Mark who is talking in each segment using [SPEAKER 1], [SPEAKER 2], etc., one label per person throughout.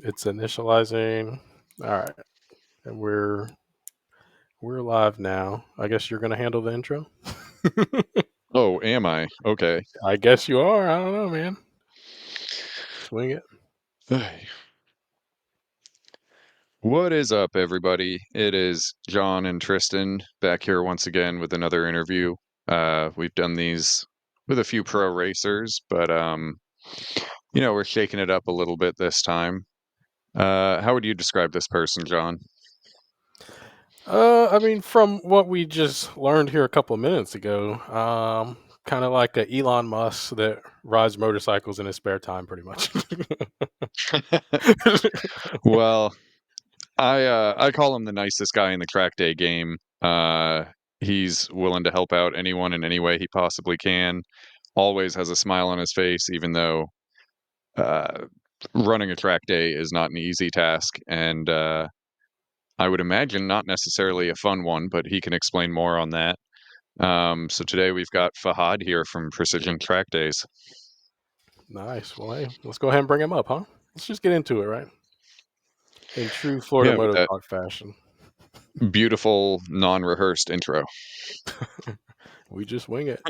[SPEAKER 1] It's initializing. All right, and we're live now. I guess you're gonna handle the intro.
[SPEAKER 2] Oh, am I? Okay.
[SPEAKER 1] I guess you are. I don't know, man. Swing it.
[SPEAKER 2] What is up, everybody? It is John and Tristan back here once again with another interview. We've done these with a few pro racers, but we're shaking it up a little bit this time. How would you describe this person, John?
[SPEAKER 1] I mean, from what we just learned here a couple of minutes ago, kind of like a Elon Musk that rides motorcycles in his spare time, pretty much.
[SPEAKER 2] Well, I call him the nicest guy in the track day game. He's willing to help out anyone in any way he possibly can. Always has a smile on his face, even though running a track day is not an easy task, and I would imagine not necessarily a fun one, but he can explain more on that. So today we've got Fahad here from Precision Track Days.
[SPEAKER 1] Nice. Well, hey, let's go ahead and bring him up, huh? Let's just get into it, right? In true Florida
[SPEAKER 2] Yeah, with
[SPEAKER 1] Moto
[SPEAKER 2] that
[SPEAKER 1] Talk fashion.
[SPEAKER 2] beautiful, non-rehearsed intro.
[SPEAKER 1] We just wing it.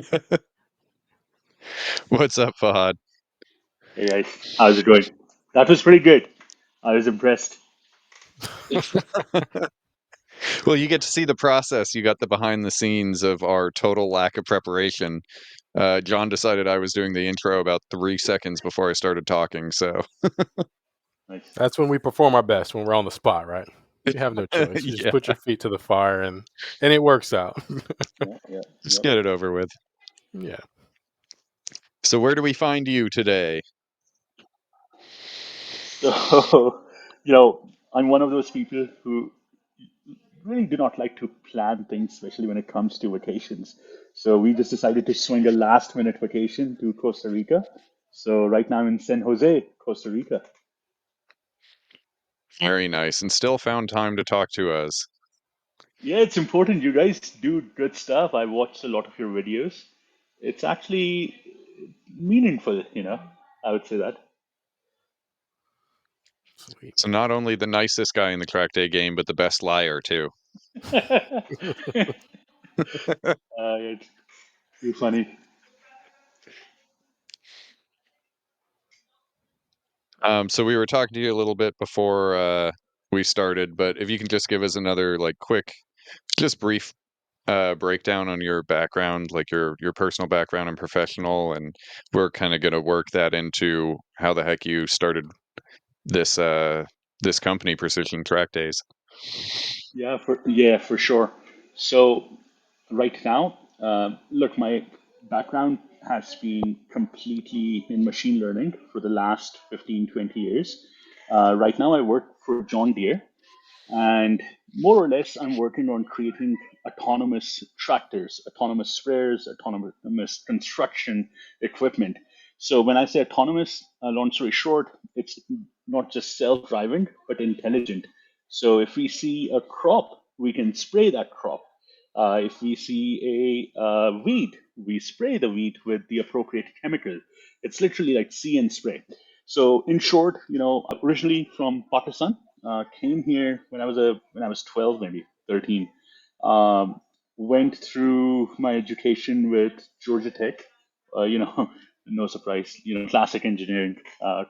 [SPEAKER 2] What's up, Fahad?
[SPEAKER 3] Hey guys, how's it going? That was pretty good. I was impressed.
[SPEAKER 2] Well, you get to see the process. You got the behind the scenes of our total lack of preparation. John decided I was doing the intro about 3 seconds before I started talking, so
[SPEAKER 3] Nice.
[SPEAKER 1] That's when we perform our best, when we're on the spot, right? You have no choice. You just
[SPEAKER 2] yeah,
[SPEAKER 1] put your feet to the fire and it works out.
[SPEAKER 3] Yeah.
[SPEAKER 2] just get it over with.
[SPEAKER 1] Yeah.
[SPEAKER 2] So where do we find you today?
[SPEAKER 3] So, I'm one of those people who really do not like to plan things, especially when it comes to vacations. So we just decided to swing a last minute vacation to Costa Rica. So right now I'm in San Jose, Costa Rica.
[SPEAKER 2] Very nice, and still found time to talk to us.
[SPEAKER 3] Yeah, it's important. You guys do good stuff. I watched a lot of your videos. It's actually meaningful, I would say that.
[SPEAKER 1] Sweet.
[SPEAKER 2] So not only the nicest guy in the track day game, but the best liar too.
[SPEAKER 3] It's too funny.
[SPEAKER 2] So we were talking to you a little bit before we started, but if you can just give us another quick, just brief breakdown on your background, like your personal background and professional, and we're kind of going to work that into how the heck you started this this company, Precision Track Days.
[SPEAKER 3] Yeah, for sure. So right now, look, my background has been completely in machine learning for the last 15, 20 years. Right now, I work for John Deere, and more or less, I'm working on creating autonomous tractors, autonomous sprayers, autonomous construction equipment. So when I say autonomous, long story short, it's not just self-driving, but intelligent. So if we see a crop, we can spray that crop. If we see a weed, we spray the weed with the appropriate chemical. It's literally like see and spray. So in short, originally from Pakistan, came here when I was 12, maybe 13. Um, Went through my education with Georgia Tech. No surprise, classic engineering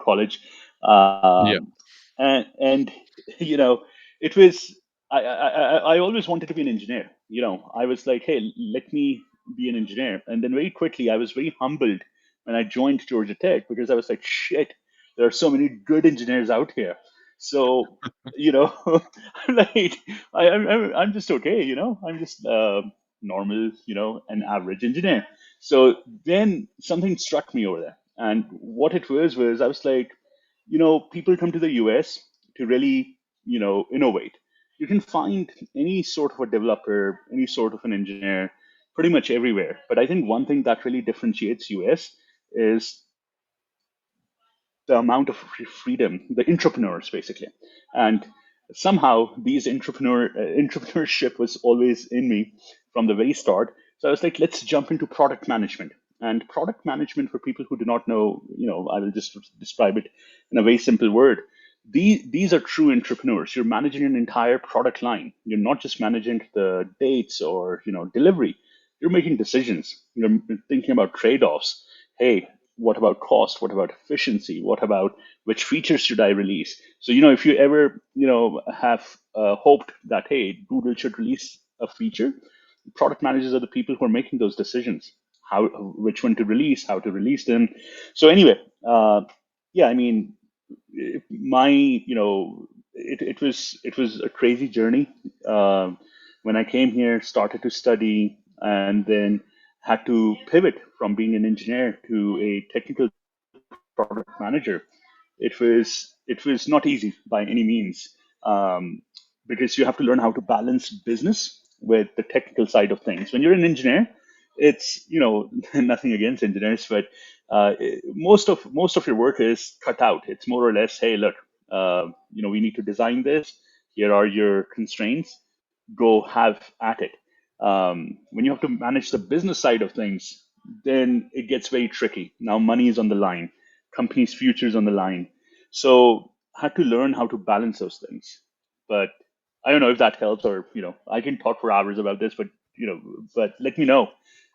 [SPEAKER 3] college.
[SPEAKER 2] Yeah.
[SPEAKER 3] And you know, it was I always wanted to be an engineer. I was like, hey, let me be an engineer. And then very quickly, I was very humbled when I joined Georgia Tech because I was like, shit, there are so many good engineers out here. So, I'm like, I'm just okay, I'm just normal, an average engineer. So then something struck me over there. And what it was I was like, people come to the US to really, innovate. You can find any sort of a developer, any sort of an engineer, pretty much everywhere. But I think one thing that really differentiates US is the amount of freedom, the entrepreneurs basically. And somehow these entrepreneurship was always in me from the very start. So I was like, let's jump into product management. And product management, for people who do not know, I will just describe it in a very simple word. These are true entrepreneurs. You're managing an entire product line. You're not just managing the dates or delivery. You're making decisions. You're thinking about trade-offs. Hey, what about cost? What about efficiency? What about which features should I release? So, if you ever, have hoped that, hey, Google should release a feature, product managers are the people who are making those decisions, which one to release, how to release them. So anyway, yeah, I mean, my, it was a crazy journey. When I came here, started to study, and then had to pivot from being an engineer to a technical product manager. It was not easy by any means, because you have to learn how to balance business with the technical side of things. When you're an engineer, it's nothing against engineers, but most of your work is cut out. It's more or less, hey, look, we need to design this. Here are your constraints. Go have at it. When you have to manage the business side of things, then it gets very tricky. Now money is on the line, company's futures on the line. So I had to learn how to balance those things. But I don't know if that helps, or I can talk for hours about this, but but let me know,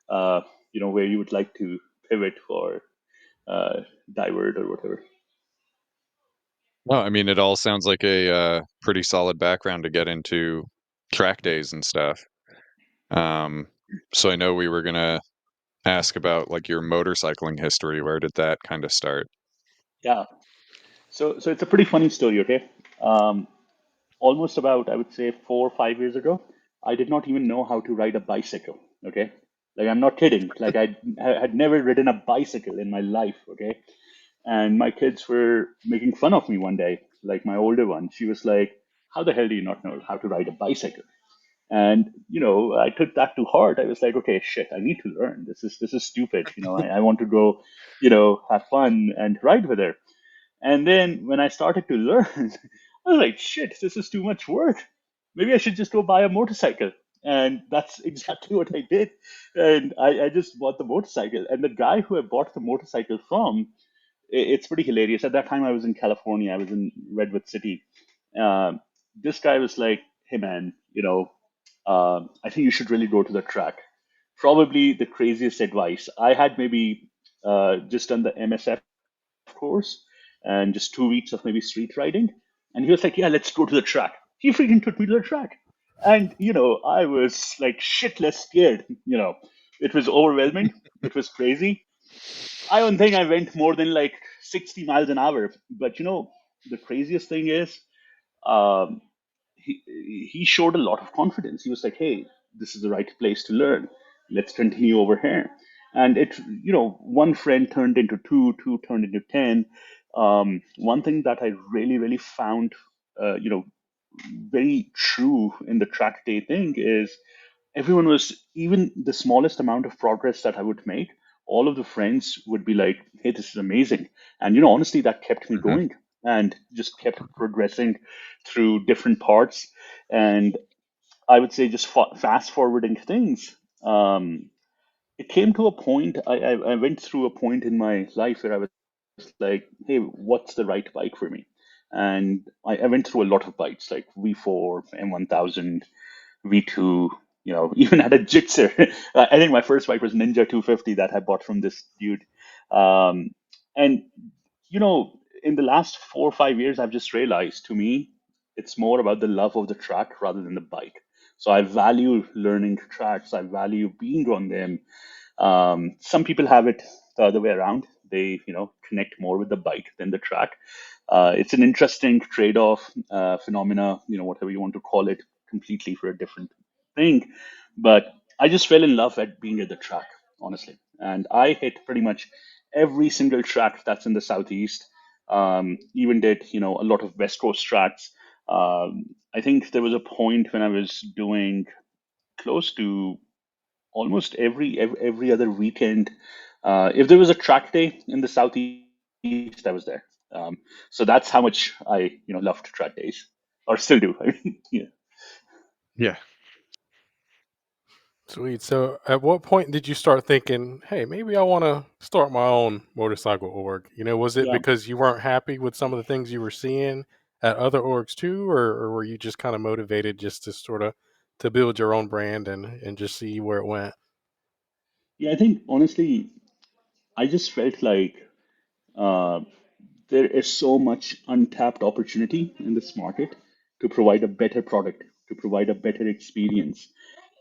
[SPEAKER 3] uh, where you would like to pivot or divert or whatever.
[SPEAKER 2] Well, I mean, it all sounds like a pretty solid background to get into track days and stuff. Um, so I know we were gonna ask about like your motorcycling history. Where did that kind of start?
[SPEAKER 3] Yeah. So it's a pretty funny story. Okay. Um, Almost about, I would say, 4 or 5 years ago, I did not even know how to ride a bicycle. Okay. Like, I'm not kidding. Like, I had never ridden a bicycle in my life. Okay. And my kids were making fun of me one day. Like, my older one, she was like, how the hell do you not know how to ride a bicycle? And I took that to heart. I was like, okay, shit, I need to learn. This is stupid. I want to go, have fun and ride with her. And then when I started to learn, I was like, shit, this is too much work. Maybe I should just go buy a motorcycle. And that's exactly what I did. And I just bought the motorcycle. And the guy who I bought the motorcycle from, it's pretty hilarious. At that time, I was in California, I was in Redwood City. This guy was like, hey, man, I think you should really go to the track. Probably the craziest advice. I had maybe just done the MSF course and just 2 weeks of maybe street riding. And he was like, yeah, let's go to the track. He freaking took me to the track. And, I was like shitless scared. It was overwhelming. It was crazy. I don't think I went more than like 60 miles an hour. But, the craziest thing is, um, he showed a lot of confidence. He was like, "Hey, this is the right place to learn. Let's continue over here." And one friend turned into two, two turned into 10. One thing that I really, really found, very true in the track day thing is, everyone was, even the smallest amount of progress that I would make, all of the friends would be like, hey, this is amazing. And honestly, that kept me
[SPEAKER 2] Hmm.
[SPEAKER 3] going and just kept progressing through different parts. And I would say, just fast forwarding things, it came to a point, I went through a point in my life where I was like, hey, what's the right bike for me? And I went through a lot of bikes like V4, M1000, V2, even had a Jitzer. I think my first bike was Ninja 250 that I bought from this dude. And, in the last 4 or 5 years, I've just realized, to me, it's more about the love of the track rather than the bike. So I value learning tracks. I value being on them. Some people have it the other way around. They, connect more with the bike than the track. It's an interesting trade-off phenomena, whatever you want to call it, completely for a different thing. But I just fell in love at being at the track, honestly. And I hit pretty much every single track that's in the southeast. Even did, a lot of West Coast tracks. I think there was a point when I was doing close to almost every other weekend. If there was a track day in the southeast, I was there. So that's how much I loved track days, or still do. I mean, yeah.
[SPEAKER 2] Yeah.
[SPEAKER 1] Sweet. So, at what point did you start thinking, "Hey, maybe I want to start my own motorcycle org"? Was it
[SPEAKER 3] Yeah,
[SPEAKER 1] because you weren't happy with some of the things you were seeing at other orgs too, or were you just kind of motivated just to sort of to build your own brand and just see where it went?
[SPEAKER 3] yeah. I think honestly, I just felt like uh, there is so much untapped opportunity in this market to provide a better product, to provide a better experience.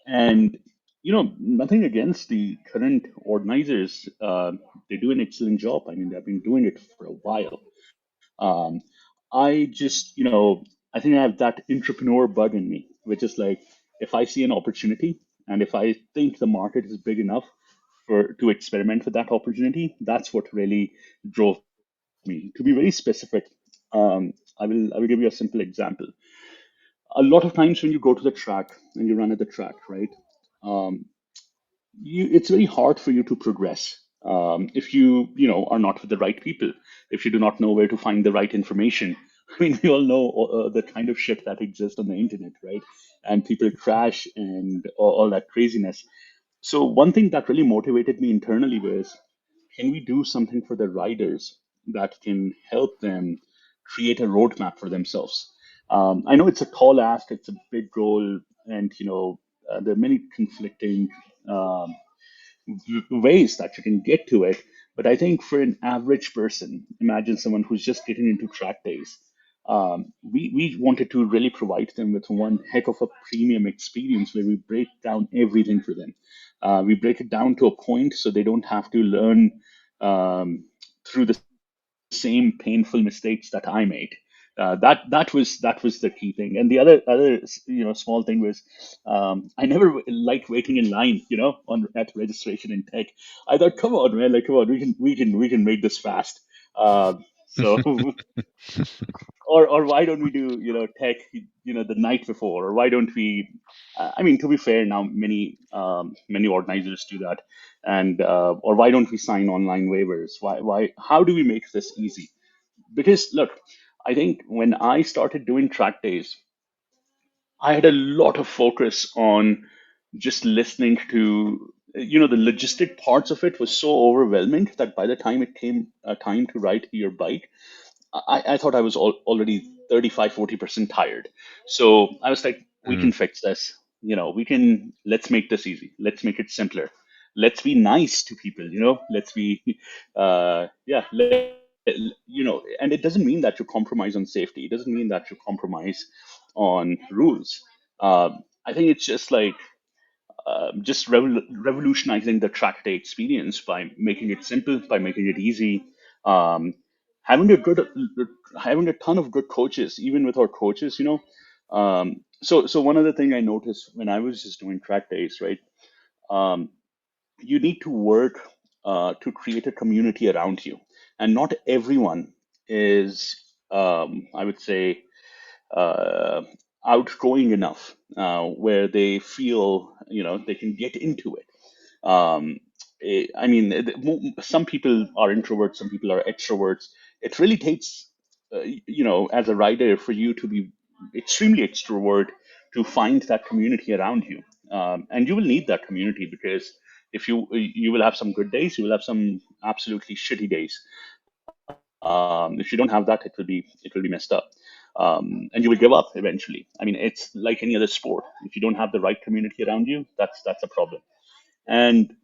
[SPEAKER 3] And nothing against the current organizers. They do an excellent job. I mean, they've been doing it for a while. Um, I just, I think I have that entrepreneur bug in me, which is like, if I see an opportunity and if I think the market is big enough for to experiment with that opportunity, that's what really drove me. To be very specific, I will give you a simple example. A lot of times when you go to the track and you run at the track, right? Um, it's very hard for you to progress if are not with the right people, if you do not know where to find the right information. I mean, we all know the kind of shit that exists on the internet, right? And people crash and all that craziness. So one thing that really motivated me internally was, can we do something for the riders that can help them create a roadmap for themselves? I know it's a tall ask, it's a big goal, and there are many conflicting um, ways that you can get to it. But I think for an average person, imagine someone who's just getting into track days. We wanted to really provide them with one heck of a premium experience where we break down everything for them. We break it down to a point so they don't have to learn through the same painful mistakes that I made. That was the key thing, and the other small thing was, I never liked waiting in line, on at registration in tech. I thought, come on, man, like come on, we can make this fast. So or why don't we do tech the night before, or why don't we? I mean, to be fair, now many organizers do that, and or why don't we sign online waivers? Why? How do we make this easy? Because look, I think when I started doing track days, I had a lot of focus on just listening to, the logistic parts of it was so overwhelming that by the time it came time to ride your bike, I thought I was already 35-40% tired. So I was like, we
[SPEAKER 2] Mm,
[SPEAKER 3] can fix this. Let's make this easy. Let's make it simpler. Let's be nice to people, let's be, and it doesn't mean that you compromise on safety. It doesn't mean that you compromise on rules. I think it's just like, just revolutionizing the track day experience by making it simple, by making it easy. Um, having a good, having a ton of good coaches, even with our coaches, So one other thing I noticed when I was just doing track days, right? Um, you need to work to create a community around you, and not everyone is, I would say, uh, outgoing enough where they feel they can get into it. I mean, some people are introverts, some people are extroverts. It really takes, as a rider, for you to be extremely extrovert to find that community around you, and you will need that community because if you will have some good days, you will have some absolutely shitty days. If you don't have that, it will be messed up, and you will give up eventually. I mean, it's like any other sport. If you don't have the right community around you, that's a problem. And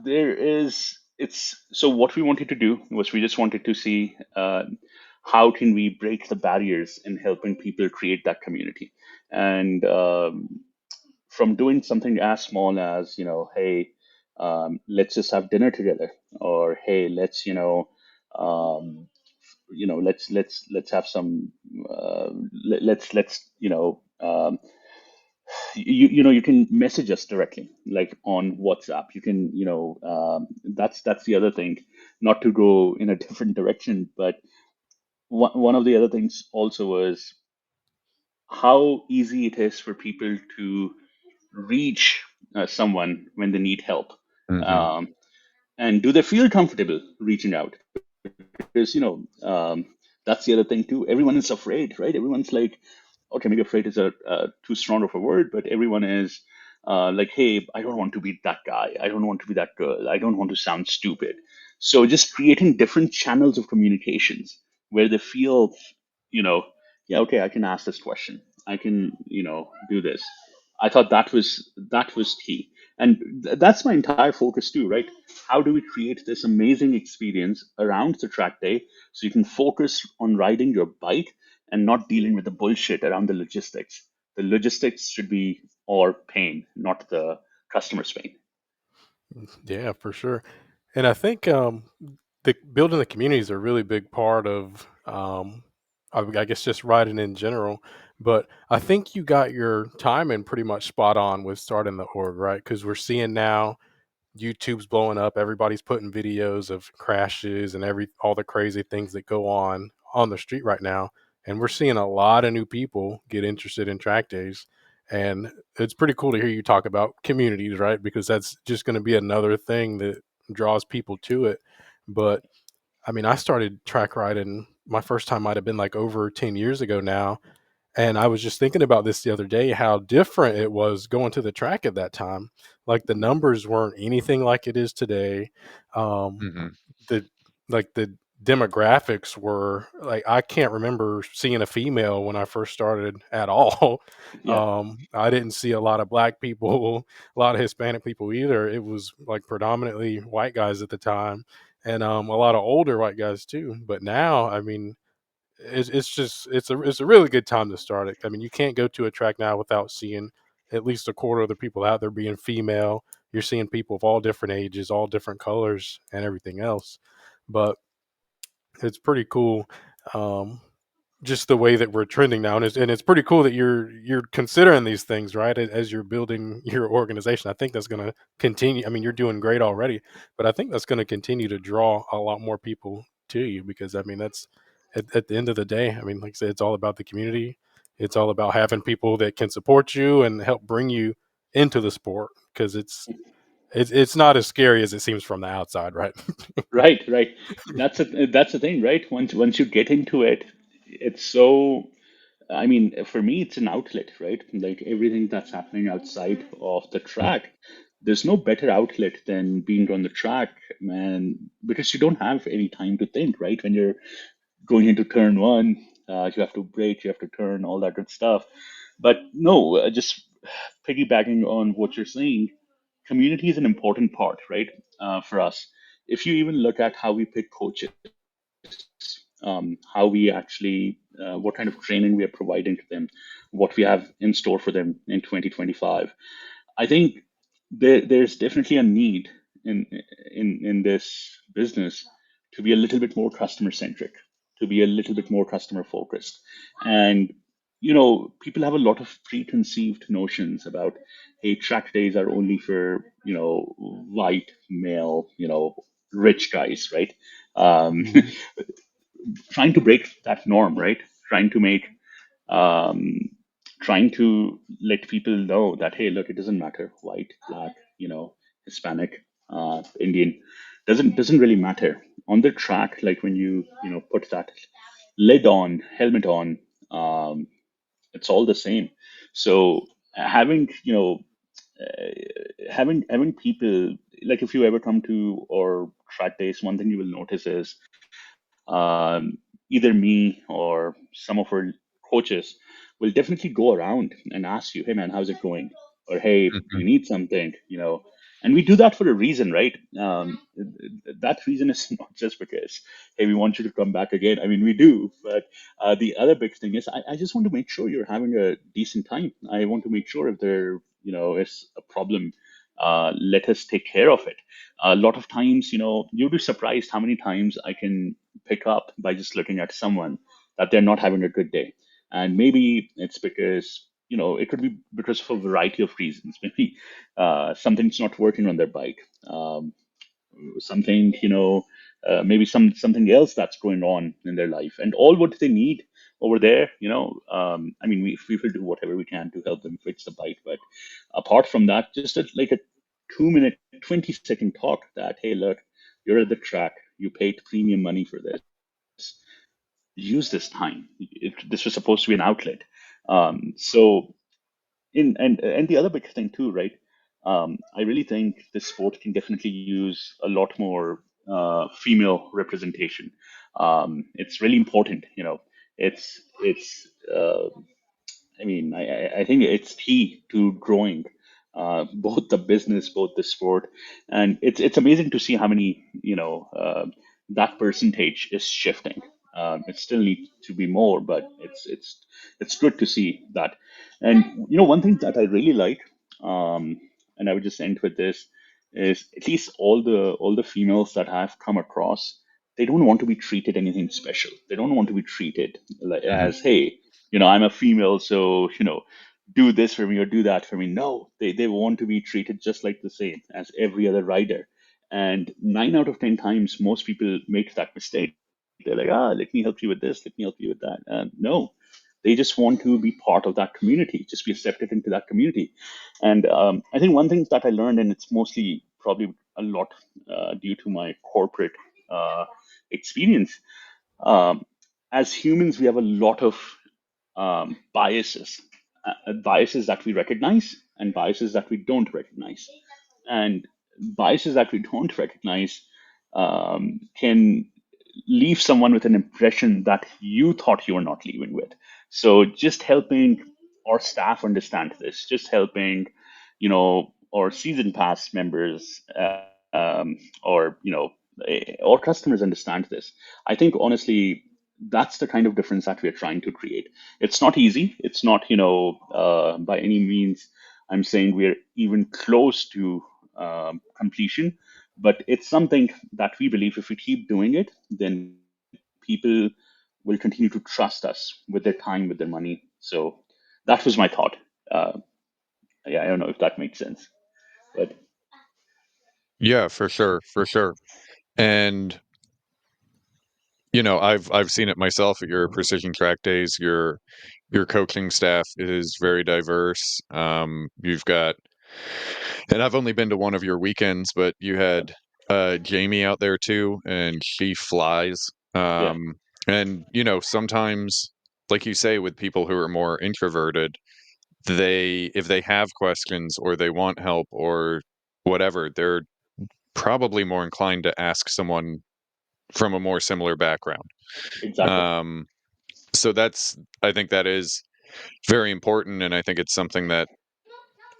[SPEAKER 3] there is it's so what we wanted to do was we just wanted to see how can we break the barriers in helping people create that community. And from doing something as small as, hey, let's just have dinner together, or hey, let's um, let's have some let's you can message us directly, like on WhatsApp. You can, that's the other thing, not to go in a different direction, but one of the other things also was how easy it is for people to reach someone when they need help.
[SPEAKER 2] mhm.
[SPEAKER 3] um, and do they feel comfortable reaching out? Because that's the other thing too. Everyone is afraid, right? Everyone's like, okay, maybe afraid is a too strong of a word, but everyone is like, hey, I don't want to be that guy. I don't want to be that girl. I don't want to sound stupid. So just creating different channels of communications where they feel, yeah, okay, I can ask this question. I can, do this. I thought that was key, and that's my entire focus too, right? How do we create this amazing experience around the track day so you can focus on riding your bike and not dealing with the bullshit around the logistics? The logistics should be our pain, not the customer's pain.
[SPEAKER 1] Yeah, for sure. And I think the building the community is a really big part of, I guess, just riding in general. But I think you got your timing pretty much spot on with starting the org, right? Because we're seeing now YouTube's blowing up. Everybody's putting videos of crashes and all the crazy things that go on the street right now. And we're seeing a lot of new people get interested in track days. And it's pretty cool to hear you talk about communities, right? Because that's just going to be another thing that draws people to it. But I mean, I started track riding. My first time might have been like over 10 years ago now, and I was just thinking about this the other day, how different it was going to the track at that time. Like the numbers weren't anything like it is today. Um,
[SPEAKER 2] Hmm.
[SPEAKER 1] the the demographics were like, I can't remember seeing a female when I first started at all.
[SPEAKER 3] Yeah.
[SPEAKER 1] I didn't see a lot of black people, a lot of Hispanic people either. It was like predominantly white guys at the time, and a lot of older white guys too. But now, I mean, it's a really good time to start it. I mean, you can't go to a track now without seeing at least a quarter of the people out there being female. You're seeing people of all different ages, all different colors, and everything else. But it's pretty cool. Um, just the way that we're trending now, and it's pretty cool that you're considering these things, right, as you're building your organization. I think that's going to continue. I mean, you're doing great already, but I think that's going to continue to draw a lot more people to you, because I mean, that's at the end of the day, I mean, like I said, it's all about the community. It's all about having people that can support you and help bring you into the sport, because it's not as scary as it seems from the outside, right?
[SPEAKER 3] Right, right. That's the thing, right? Once you get into it, it's so. I mean, for me, it's an outlet, right? Like everything that's happening outside of the track, there's no better outlet than being on the track, man, because you don't have any time to think, right? When you're going into turn one, you have to brake, you have to turn, all that good stuff. But no, just piggybacking on what you're saying, community is an important part, right? For us. If you even look at how we pick coaches, how we actually, what kind of training we are providing to them, what we have in store for them in 2025. I think there's definitely a need in in this business to be a little bit more customer centric, to be a little bit more customer focused, and people have a lot of preconceived notions about, hey, track days are only for white male, rich guys, right? Um,
[SPEAKER 1] Mhm.
[SPEAKER 3] trying to break that norm, right? Trying to make um, trying to let people know that, hey, look, it doesn't matter, white, black, Hispanic, Indian, doesn't really matter on the track. Like when you put that lid on, helmet on, it's all the same. So having having people, like, if you ever come to our track days, one thing you will notice is either me or some of our coaches will definitely go around and ask you, hey man, how's it going? Or hey, do you
[SPEAKER 2] Hmm.
[SPEAKER 3] need something? And we do that for a reason, right? That reason is not just because, hey, we want you to come back again. I mean, we do, but the other big thing is I just want to make sure you're having a decent time. I want to make sure if there, is a problem, let us take care of it. A lot of times, you'll be surprised how many times I can pick up by just looking at someone that they're not having a good day. And maybe it's because, it could be because of a variety of reasons. Maybe something's not working on their bike. Something, maybe something else that's going on in their life. And all what they need over there, I mean, we will do whatever we can to help them fix the bike. But apart from that, just like a 2 minute, 20-second talk that, hey, look, you're at the track, you paid premium money for this, use this time. This was supposed to be an outlet. So and the other big thing too, right? I really think this sport can definitely use a lot more female representation. It's really important, you know. It's I think it's key to growing both the business, both the sport, and it's amazing to see how many that percentage is shifting. It still needs to be more, but it's good to see that. And one thing that I really like, and I would just end with this, is at least all the females that I've come across, they don't want to be treated anything special. They don't want to be treated like
[SPEAKER 2] Mhm.
[SPEAKER 3] as, hey, I'm a female, so do this for me or do that for me. No, they want to be treated just like the same as every other rider. And 9 out of 10 times, most people make that mistake. They're like, let me help you with this, let me help you with that. No, they just want to be part of that community, just be accepted into that community. And I think one thing that I learned, and it's mostly probably a lot due to my corporate uh, experience, um, as humans, we have a lot of biases that we recognize and biases that we don't recognize. And biases that we don't recognize can leave someone with an impression that you thought you were not leaving with. So just helping our staff understand this, just helping, our season pass members or, our customers understand this. I think honestly, that's the kind of difference that we're trying to create. It's not easy. It's not, by any means, I'm saying we're even close to completion, but it's something that we believe if we keep doing it, then people will continue to trust us with their time, with their money. So that was my thought. Uh, yeah, I don't know if that makes sense, but
[SPEAKER 2] Yeah, for sure, for sure. And I've seen it myself at your precision track days. Your coaching staff is very diverse. You've got, and I've only been to one of your weekends, but you
[SPEAKER 3] yeah,
[SPEAKER 2] had Jamie out there too, and she flies.
[SPEAKER 3] yeah,
[SPEAKER 2] And sometimes, like you say, with people who are more introverted, if they have questions or they want help or whatever, they're probably more inclined to ask someone from a more similar background.
[SPEAKER 3] exactly.
[SPEAKER 2] Um, so I think that is very important, and I think it's something that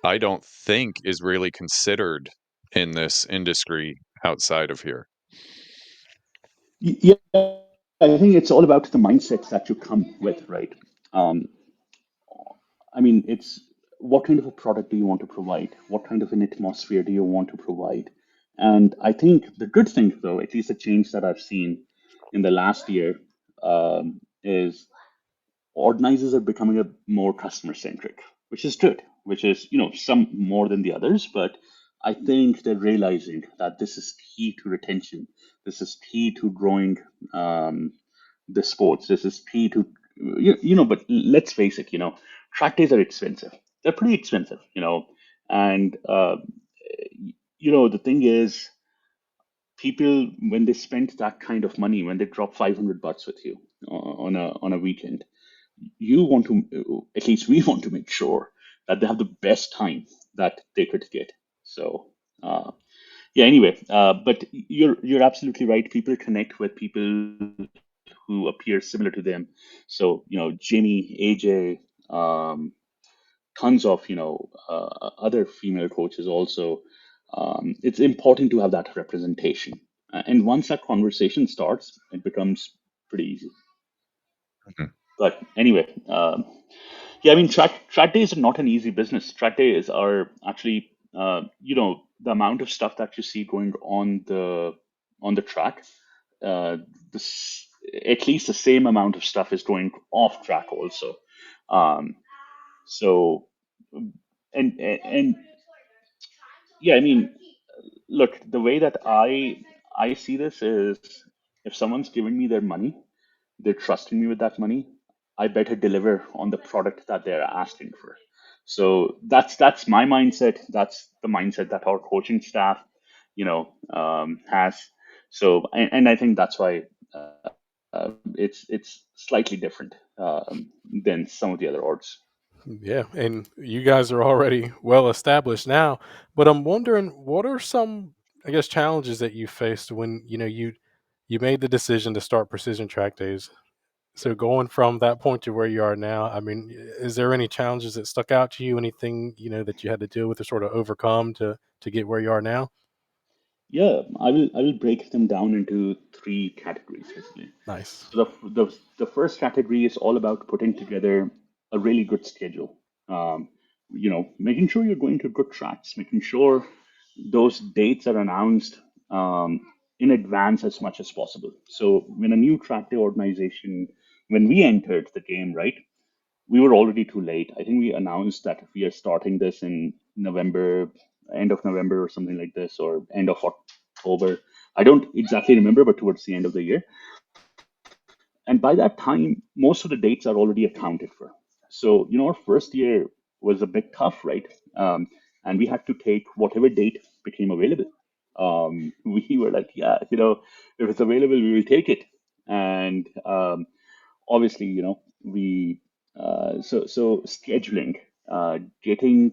[SPEAKER 2] I don't think is really considered in this industry outside of here.
[SPEAKER 3] Yeah, I think it's all about the mindset that you come with, right? Um, I mean, it's what kind of a product do you want to provide? What kind of an atmosphere do you want to provide? And I think the good thing, though, at least the change that I've seen in the last year, is organizers are becoming a more customer centric, which is good, which is, some more than the others, but I think they're realizing that this is key to retention. This is key to growing the sports. This is key to, but let's face it, track days are expensive. They're pretty expensive, and, the thing is, people, when they spend that kind of money, when they drop $500 with you on a weekend, you want to, at least we want to make sure that they have the best time that they could get. So yeah, anyway, but you're absolutely right. People connect with people who appear similar to them. So Jimmy, AJ, tons of other female coaches also. It's important to have that representation, and once that conversation starts, it becomes pretty easy.
[SPEAKER 2] Mhm.
[SPEAKER 3] But anyway, yeah, I mean, track days are not an easy business. Track days are actually, the amount of stuff that you see going on the track, uh, this at least the same amount of stuff is going off track also. Um, so, and yeah, I mean, look, the way that I see this is, if someone's giving me their money, they're trusting me with that money, I better deliver on the product that they're asking for. So that's my mindset. That's the mindset that our coaching staff, has. So, and I think that's why it's slightly different than some of the other orgs.
[SPEAKER 1] Yeah, and you guys are already well established now, but I'm wondering what are some, I guess, challenges that you faced when, you made the decision to start Precision Track Days. So going from that point to where you are now, I mean, is there any challenges that stuck out to you? Anything, that you had to deal with or sort of overcome to get where you are now?
[SPEAKER 3] Yeah, I will break them down into three categories basically.
[SPEAKER 1] Nice.
[SPEAKER 3] So the first category is all about putting together a really good schedule. Um, making sure you're going to good tracks, making sure those dates are announced in advance as much as possible. So when a new track day organization, when we entered the game, right, we were already too late. I think we announced that we are starting this in November, end of November or something like this, or end of October. I don't exactly remember, but towards the end of the year. And by that time, most of the dates are already accounted for. So, our first year was a bit tough, right? And we had to take whatever date became available. We were like, yeah, if it's available, we will take it. And obviously, we so scheduling, getting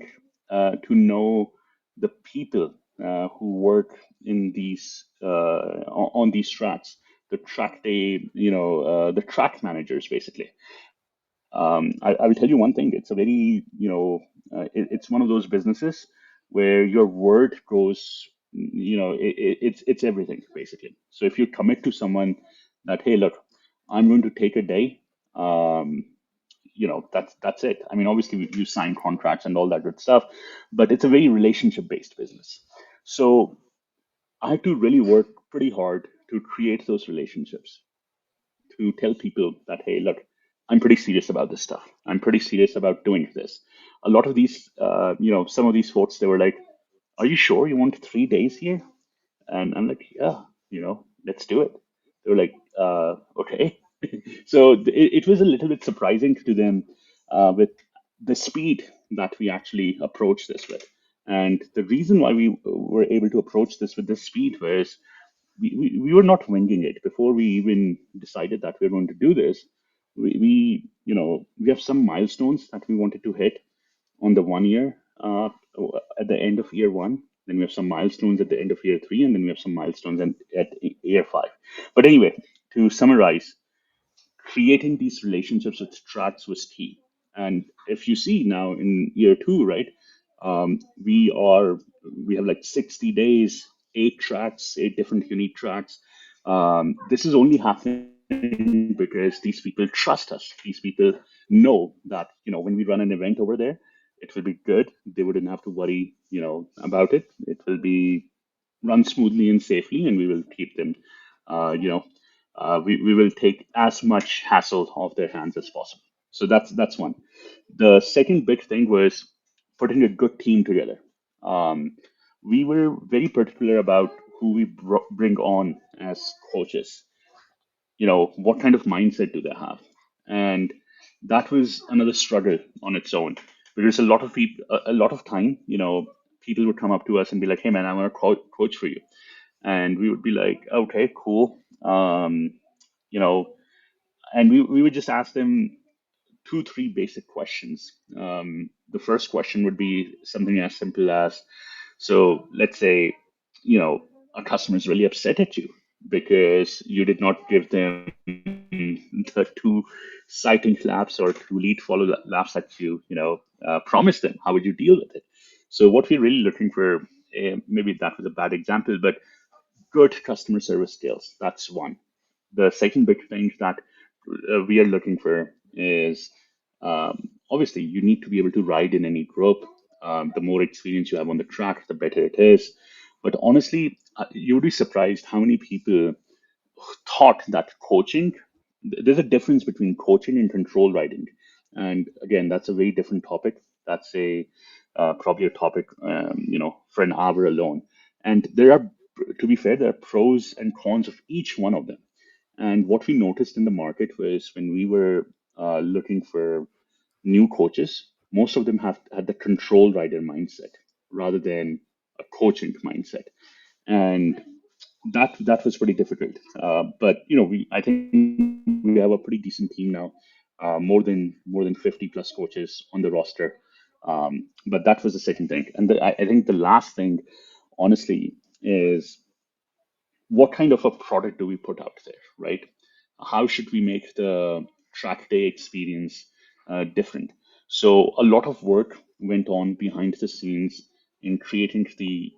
[SPEAKER 3] to know the people who work in these on these tracks, the track day, the track managers basically. I will tell you one thing. It's a very, it's one of those businesses where your word goes, it's everything basically. So if you commit to someone that, hey, look, I'm going to take a day, um, that's it. I mean, obviously you sign contracts and all that good stuff, but it's a very relationship based business. So I had to really work pretty hard to create those relationships, to tell people that, hey, look, I'm pretty serious about this stuff. I'm pretty serious about doing this. A lot of these, some of these folks, they were like, are you sure you want 3 days here? And I'm like, yeah, let's do it. They were like, okay. So it was a little bit surprising to them with the speed that we actually approached this with. And the reason why we were able to approach this with this speed was we were not winging it before we even decided that we are going to do this. We have some milestones that we wanted to hit on the 1 year at the end of year one. Then we have some milestones at the end of year three, and then we have some milestones at year five. But anyway, to summarize, creating these relationships with tracks was key. And if you see now in year two, right, we are we have like 60 days, 8 tracks, 8 different unique tracks. This is only happening because these people trust us. These people know that when we run an event over there, it will be good. They wouldn't have to worry about it. It will be run smoothly and safely, and we will keep them, you know, we will take as much hassle off their hands as possible. So that's one. The second big thing was putting a good team together. Um, we were very particular about who we bring on as coaches. What kind of mindset do they have? And that was another struggle on its own, because a lot of people, a lot of time, people would come up to us and be like, hey man, I want to coach for you. And we would be like, okay, cool. You know and we would just ask them two, three basic questions. The first question would be something as simple as, so let's say, a customer is really upset at you because you did not give them the two citing laps or two lead follow laps that you promised them. How would you deal with it? So what we're really looking for, maybe that was a bad example, but good customer service skills. That's one. The second big thing that we are looking for is, obviously you need to be able to ride in any group. The more experience you have on the track, the better it is. But honestly, you would be surprised how many people thought that coaching, there's a difference between coaching and control riding. And again, that's a very different topic. That's a probably a topic, for an hour alone. And to be fair, there are pros and cons of each one of them. And what we noticed in the market was when we were looking for new coaches, most of them have had the control rider mindset rather than a coaching mindset. And that was pretty difficult. But we I think we have a pretty decent team now. more than 50 plus coaches on the roster. But that was the second thing, and I think the last thing, honestly, is what kind of a product do we put out there, right? How should we make the track day experience different? So a lot of work went on behind the scenes in creating the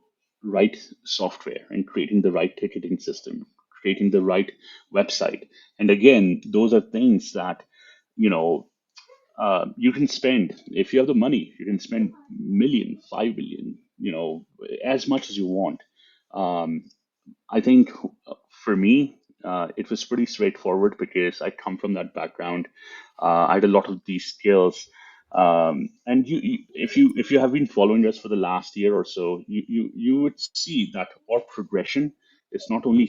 [SPEAKER 3] right software and creating the right ticketing system, creating the right website. And again, those are things that, you know, you can spend, if you have the money, you can spend million, 5 million, as much as you want. Um, I think for me, it was pretty straightforward because I come from that background. I had a lot of these skills, and if you have been following us for the last year or so, you would see that our progression is not only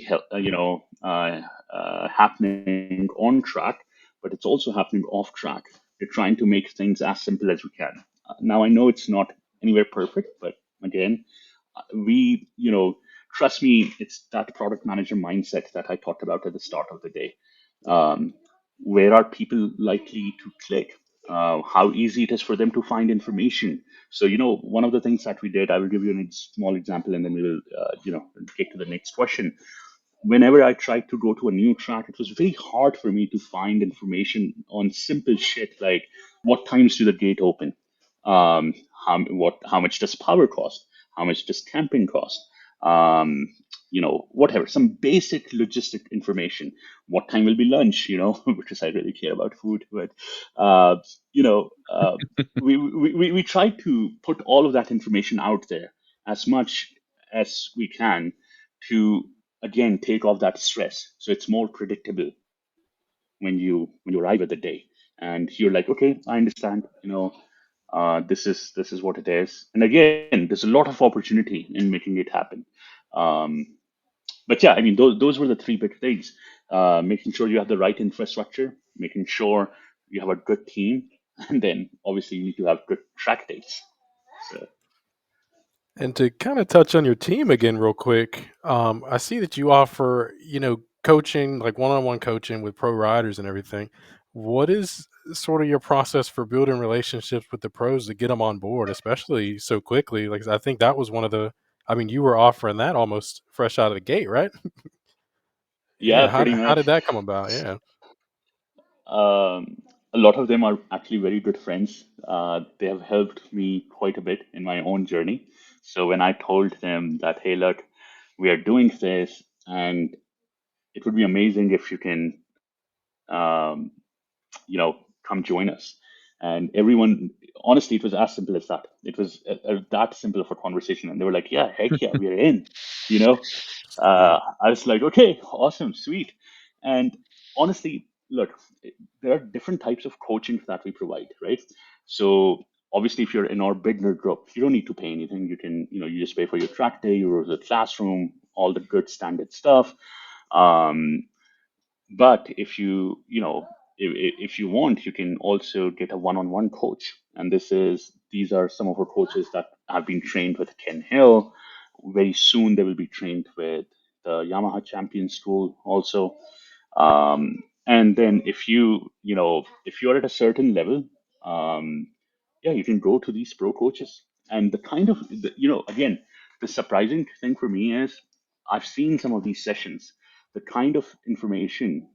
[SPEAKER 3] happening on track, but it's also happening off track. We're trying to make things as simple as we can. Now I know it's not anywhere perfect, but again, trust me, it's that product manager mindset that I talked about at the start of the day. Um, where are people likely to click? How easy it is for them to find information. So, one of the things that we did, I will give you a small example, and then we will, get to the next question. Whenever I tried to go to a new track, it was very hard for me to find information on simple shit like what times do the gate open, how much does power cost, how much does camping cost, whatever, some basic logistic information. What time will be lunch? Because I really care about food, but uh, you know, uh, we try to put all of that information out there as much as we can to again take off that stress so it's more predictable when you arrive at the day and you're like, okay, I understand, this is what it is. And again, there's a lot of opportunity in making it happen. um, but yeah, I mean, those were the three big things: making sure you have the right infrastructure, making sure you have a good team, and then obviously you need to have good track dates. So
[SPEAKER 1] And to kind of touch on your team again, real quick, I see that you offer, coaching, like one-on-one coaching with pro riders and everything. What is sort of your process for building relationships with the pros to get them on board, especially so quickly? Like, I think that was one of the, I mean, you were offering that almost fresh out of the gate, right?
[SPEAKER 3] yeah,
[SPEAKER 1] Yeah.
[SPEAKER 3] pretty
[SPEAKER 1] How did
[SPEAKER 3] much.
[SPEAKER 1] that come about? Yeah.
[SPEAKER 3] Um, a lot of them are actually very good friends. They have helped me quite a bit in my own journey. So when I told them that, hey, look, we are doing this, and it would be amazing if you can, come join us. And everyone, honestly, it was as simple as that. It was that simple of a conversation. And they were like, yeah, heck yeah, we are in, you know?
[SPEAKER 1] Sweet.
[SPEAKER 3] I was like, okay, awesome, sweet. And honestly, look, there are different types of coaching that we provide, right? So obviously, if you're in our beginner group, you don't need to pay anything. You can, you just pay for your track day, your classroom, all the good standard stuff. Um, but if you want, you can also get a one-on-one coach. And these are some of our coaches that have been trained with Ken Hill. Very soon they will be trained with the Yamaha Champion School also. And then if you're at a certain level, um, yeah, you can go to these pro coaches. And again, the surprising thing for me is I've seen some of these sessions, the kind of information,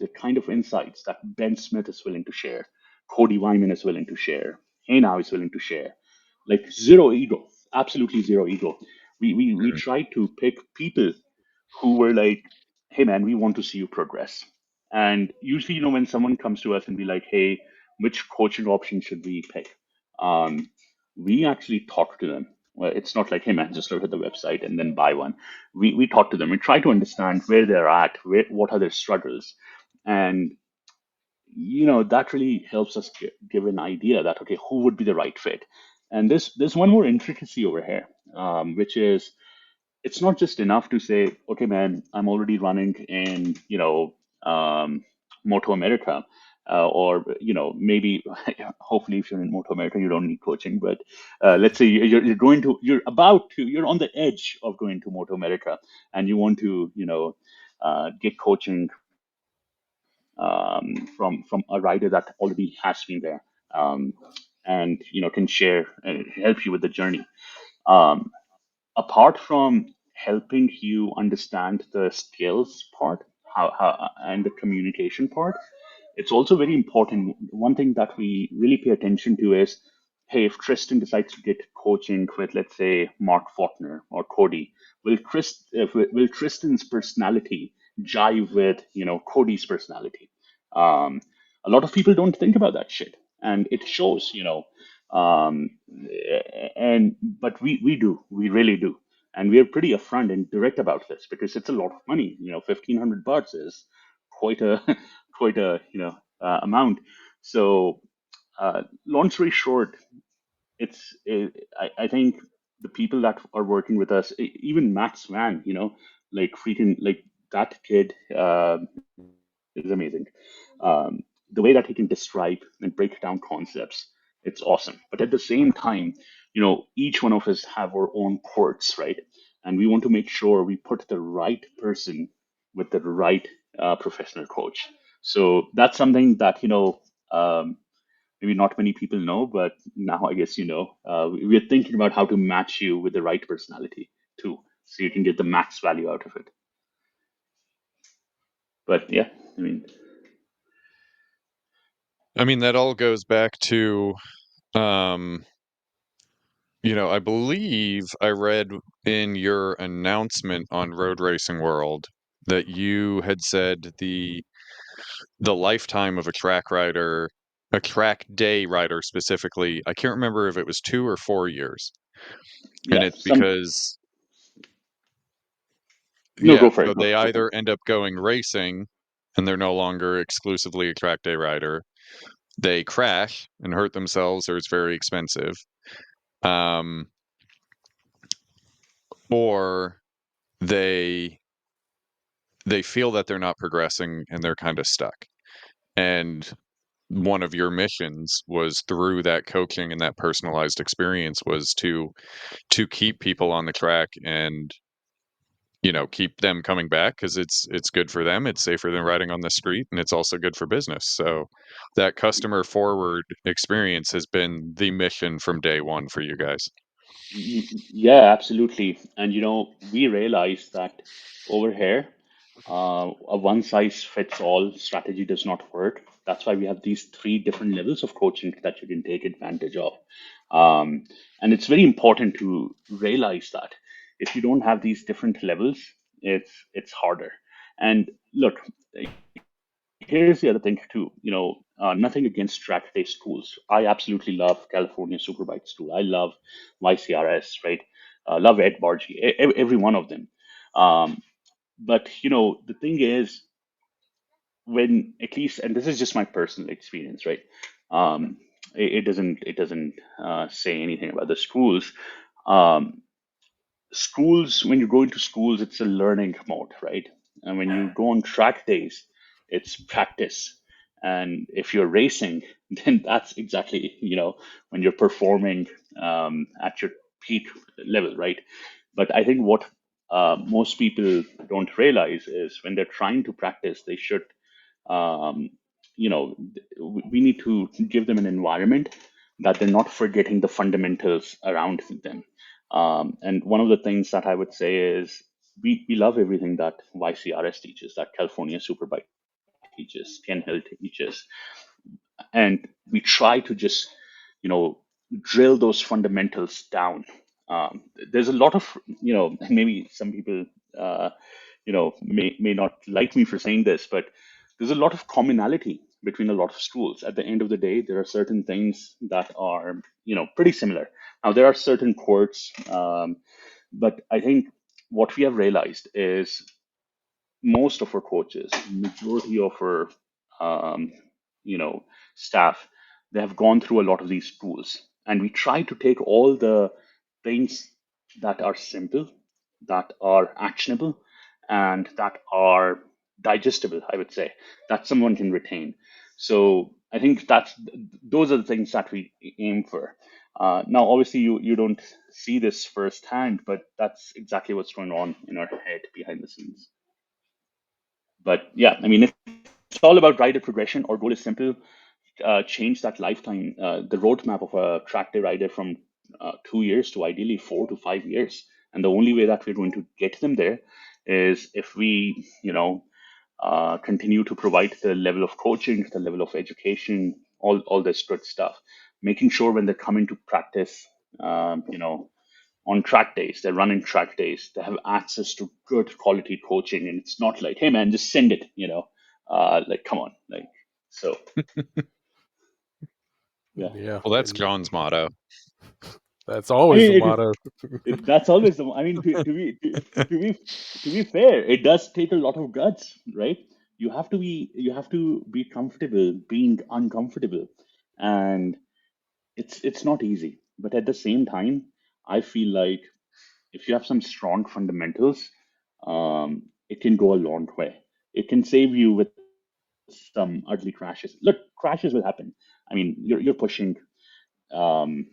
[SPEAKER 3] the kind of insights that Ben Smith is willing to share, Cody Wyman is willing to share, Haynow is willing to share. Like zero ego, absolutely zero ego. We
[SPEAKER 2] Mhm.
[SPEAKER 3] tried to pick people who were like, hey man, we want to see you progress. And usually, when someone comes to us and be like, hey, which coaching option should we pick? Um, we actually talk to them. Well, it's not like, hey man, just look at the website and then buy one. We talk to them. We try to understand where they're at, what are their struggles, and that really helps us give an idea that, okay, who would be the right fit. And there's one more intricacy over here, which is it's not just enough to say, okay, man, I'm already running in, Moto America, or maybe hopefully if you're in Moto America, you don't need coaching. But let's say you're on the edge of going to Moto America, and you want to, get coaching from a rider that already has been there, and can share and help you with the journey. Um, Apart from helping you understand the skills part, how and the communication part, it's also very important. One thing that we really pay attention to is, hey, if Tristan decides to get coaching with, let's say, Mark Faulkner or Cody, will Tristan's personality jive with Cody's personality? Um, a lot of people don't think about that shit, and it shows. And but we do, we really do, and we are pretty upfront and direct about this because it's a lot of money. 1,500 bucks is quite a quite a amount. So, long story short, I think the people that are working with us, even Max Van, like freaking like that kid, is amazing. The way that he can describe and break down concepts, it's awesome. But at the same time, each one of us have our own quirks, right? And we want to make sure we put the right person with the right professional coach. So that's something that maybe not many people know, but now I guess we're thinking about how to match you with the right personality too, so you can get the max value out of it. But yeah, I mean,
[SPEAKER 2] I mean, that all goes back to, um, I believe I read in your announcement on Road Racing World that you had said the lifetime of a track day rider specifically, I can't remember if it was 2 or 4 years. And
[SPEAKER 3] yeah,
[SPEAKER 2] it's because,
[SPEAKER 3] no,
[SPEAKER 2] yeah,
[SPEAKER 3] go for
[SPEAKER 2] so
[SPEAKER 3] it. No,
[SPEAKER 2] they
[SPEAKER 3] go for it.
[SPEAKER 2] either end up going racing and they're no longer exclusively a track day rider. They crash and hurt themselves, or it's very expensive. Um, or they they feel that they're not progressing and they're kind of stuck. And one of your missions was, through that coaching and that personalized experience, was to keep people on the track and keep them coming back, because it's good for them, it's safer than riding on the street, and it's also good for business. So that customer forward experience has been the mission from day one for you guys.
[SPEAKER 3] Yeah, absolutely. And we realize that over here, a one size fits all strategy does not work. That's why we have these three different levels of coaching that you can take advantage of. And it's very important to realize that if you don't have these different levels, it's harder. And look, here's the other thing too. Nothing against track day schools. I absolutely love California Superbike School. I love YCRS, right? Love Ed Bargy, every one of them. Um, but the thing is, when at least, and this is just my personal experience, right? Um, it doesn't say anything about the schools. Um, Schools, when you go into schools, it's a learning mode, right? And when you go on track days, it's practice. And if you're racing, then that's exactly when you're performing at your peak level, right? But I think what most people don't realize is, when they're trying to practice, they should um, we need to give them an environment that they're not forgetting the fundamentals around them. And one of the things that I would say is, we love everything that YCRS teaches, that California Superbike teaches, Ken Hill teaches, and we try to just you know drill those fundamentals down. There's a lot of maybe some people may not like me for saying this, but there's a lot of commonality between a lot of schools. At the end of the day, there are certain things that are pretty similar. Now there are certain quirks, but I think what we have realized is, most of our coaches, majority of our um, you know staff, they have gone through a lot of these schools, and we try to take all the things that are simple, that are actionable, and that are digestible, I would say, that someone can retain. So I think those are the things that we aim for. Now, obviously, you don't see this firsthand, but that's exactly what's going on in our head behind the scenes. But yeah, I mean, it's all about rider progression. Our goal is simple: change that lifetime, the roadmap of a track day rider from 2 years to ideally 4 to 5 years. And the only way that we're going to get them there is if we, continue to provide the level of coaching, the level of education, all this good stuff, making sure when they come into practice, on track days, they're running track days, they have access to good quality coaching, and it's not like, hey man, just send it, like come on, like so. Yeah.
[SPEAKER 1] Yeah,
[SPEAKER 2] Well, that's
[SPEAKER 1] and
[SPEAKER 2] John's motto.
[SPEAKER 1] that's
[SPEAKER 3] I
[SPEAKER 1] always the
[SPEAKER 3] mean,
[SPEAKER 1] motto.
[SPEAKER 3] that's always the. I mean, to be fair, it does take a lot of guts, right? You have to be comfortable being uncomfortable, and it's not easy. But at the same time, I feel like if you have some strong fundamentals, it can go a long way. It can save you with some ugly crashes. Look, crashes will happen. I mean, you're pushing. Um,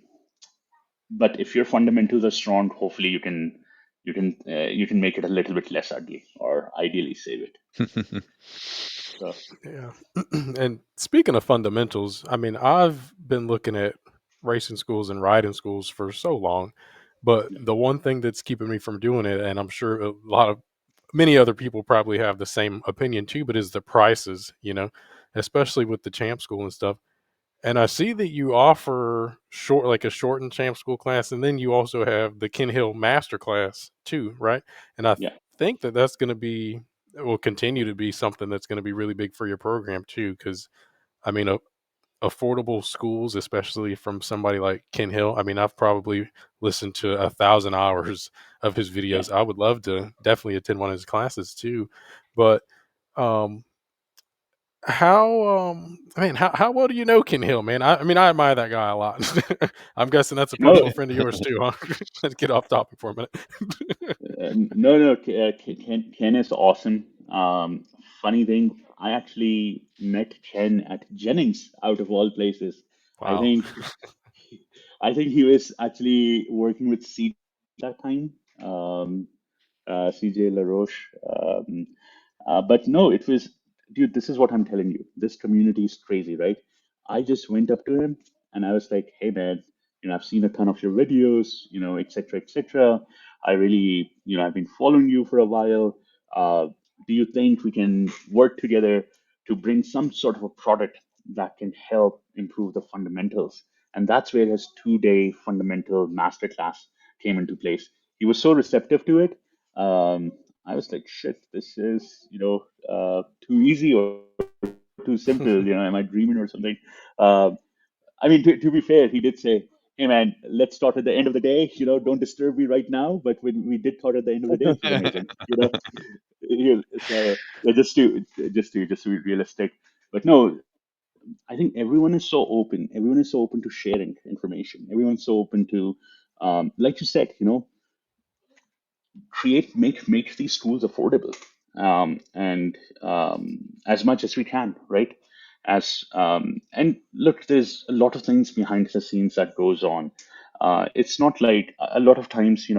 [SPEAKER 3] but if your fundamentals are strong, hopefully you can make it a little bit less ugly, or ideally save it. So
[SPEAKER 1] Yeah. And speaking of fundamentals, I mean, I've been looking at racing schools and riding schools for so long, but
[SPEAKER 3] yeah,
[SPEAKER 1] the one thing that's keeping me from doing it, and I'm sure many other people probably have the same opinion too, but is the prices, especially with the champ school and stuff. And I see that you offer like a shortened champ school class, and then you also have the Ken Hill master class too, right? And I
[SPEAKER 3] yeah,
[SPEAKER 1] think that that's going to be will continue to be something that's going to be really big for your program too, because I mean, affordable schools, especially from somebody like Ken Hill. I mean, I've probably listened to 1,000 hours of his
[SPEAKER 3] yeah.
[SPEAKER 1] videos. I would love to definitely attend one of his classes too, but um, how well do you know Ken Hill, man? I mean, I admire that guy a lot. I'm guessing that's a
[SPEAKER 3] No,
[SPEAKER 1] personal friend of yours too, huh? Let's get off topic for a minute.
[SPEAKER 3] no. Ken is awesome. Funny thing, I actually met Ken at Jennings, out of all places. I
[SPEAKER 1] Wow.
[SPEAKER 3] think I think he was actually working with CJ at that time. CJ LaRoche. But no, it was, dude, this is what I'm telling you. This community is crazy, right? I just went up to him and I was like, hey, man, I've seen a ton of your videos, et cetera, et cetera. I really, I've been following you for a while. Do you think we can work together to bring some sort of a product that can help improve the fundamentals? And that's where his 2-day fundamental masterclass came into place. He was so receptive to it. I was like, shit, this is, too easy or too simple. Am I dreaming or something? Um, I mean, to be fair, he did say, hey, man, let's start at the end of the day. Don't disturb me right now. But when we did start at the end of the day, it was amazing. So yeah, just to be realistic. But no, I think everyone is so open. Everyone is so open to sharing information. Everyone's so open to, like you said, make these schools affordable, and as much as we can, right? As And look, there's a lot of things behind the scenes that goes on. It's not like a lot of times,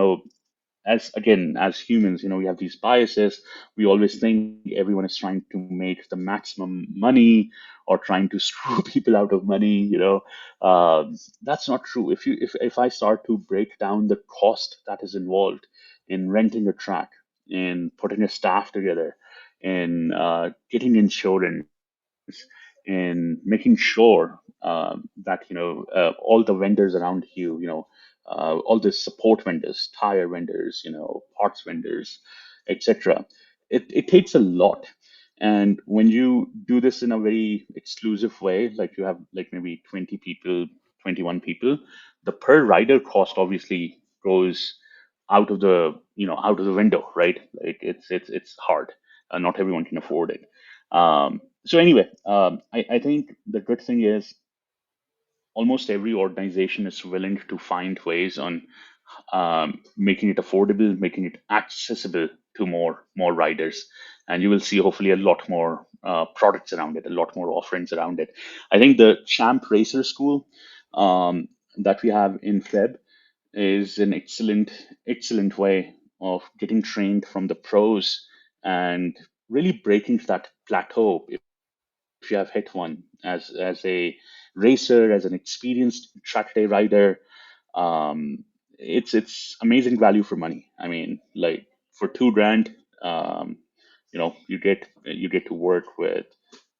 [SPEAKER 3] as again, as humans, we have these biases. We always think everyone is trying to make the maximum money, or trying to screw people out of money. That's not true. If I start to break down the cost that is involved in renting a track, in putting a staff together, in getting insurance, in making sure that all the vendors around you, all the support vendors, tire vendors, parts vendors, etc. It takes a lot. And when you do this in a very exclusive way, like you have like maybe 20 people, 21 people, the per rider cost obviously goes out of the window, right? Like it's hard. Not everyone can afford it. So anyway, I think the good thing is almost every organization is willing to find ways on making it affordable, making it accessible to more riders, and you will see hopefully a lot more products around it, a lot more offerings around it. I think the Champ Racer School that we have in Feb is an excellent way of getting trained from the pros and really breaking that plateau, if you will, if you have hit one as a racer, as an experienced track day rider, it's amazing value for money. I mean, like for 2 grand, you get to work with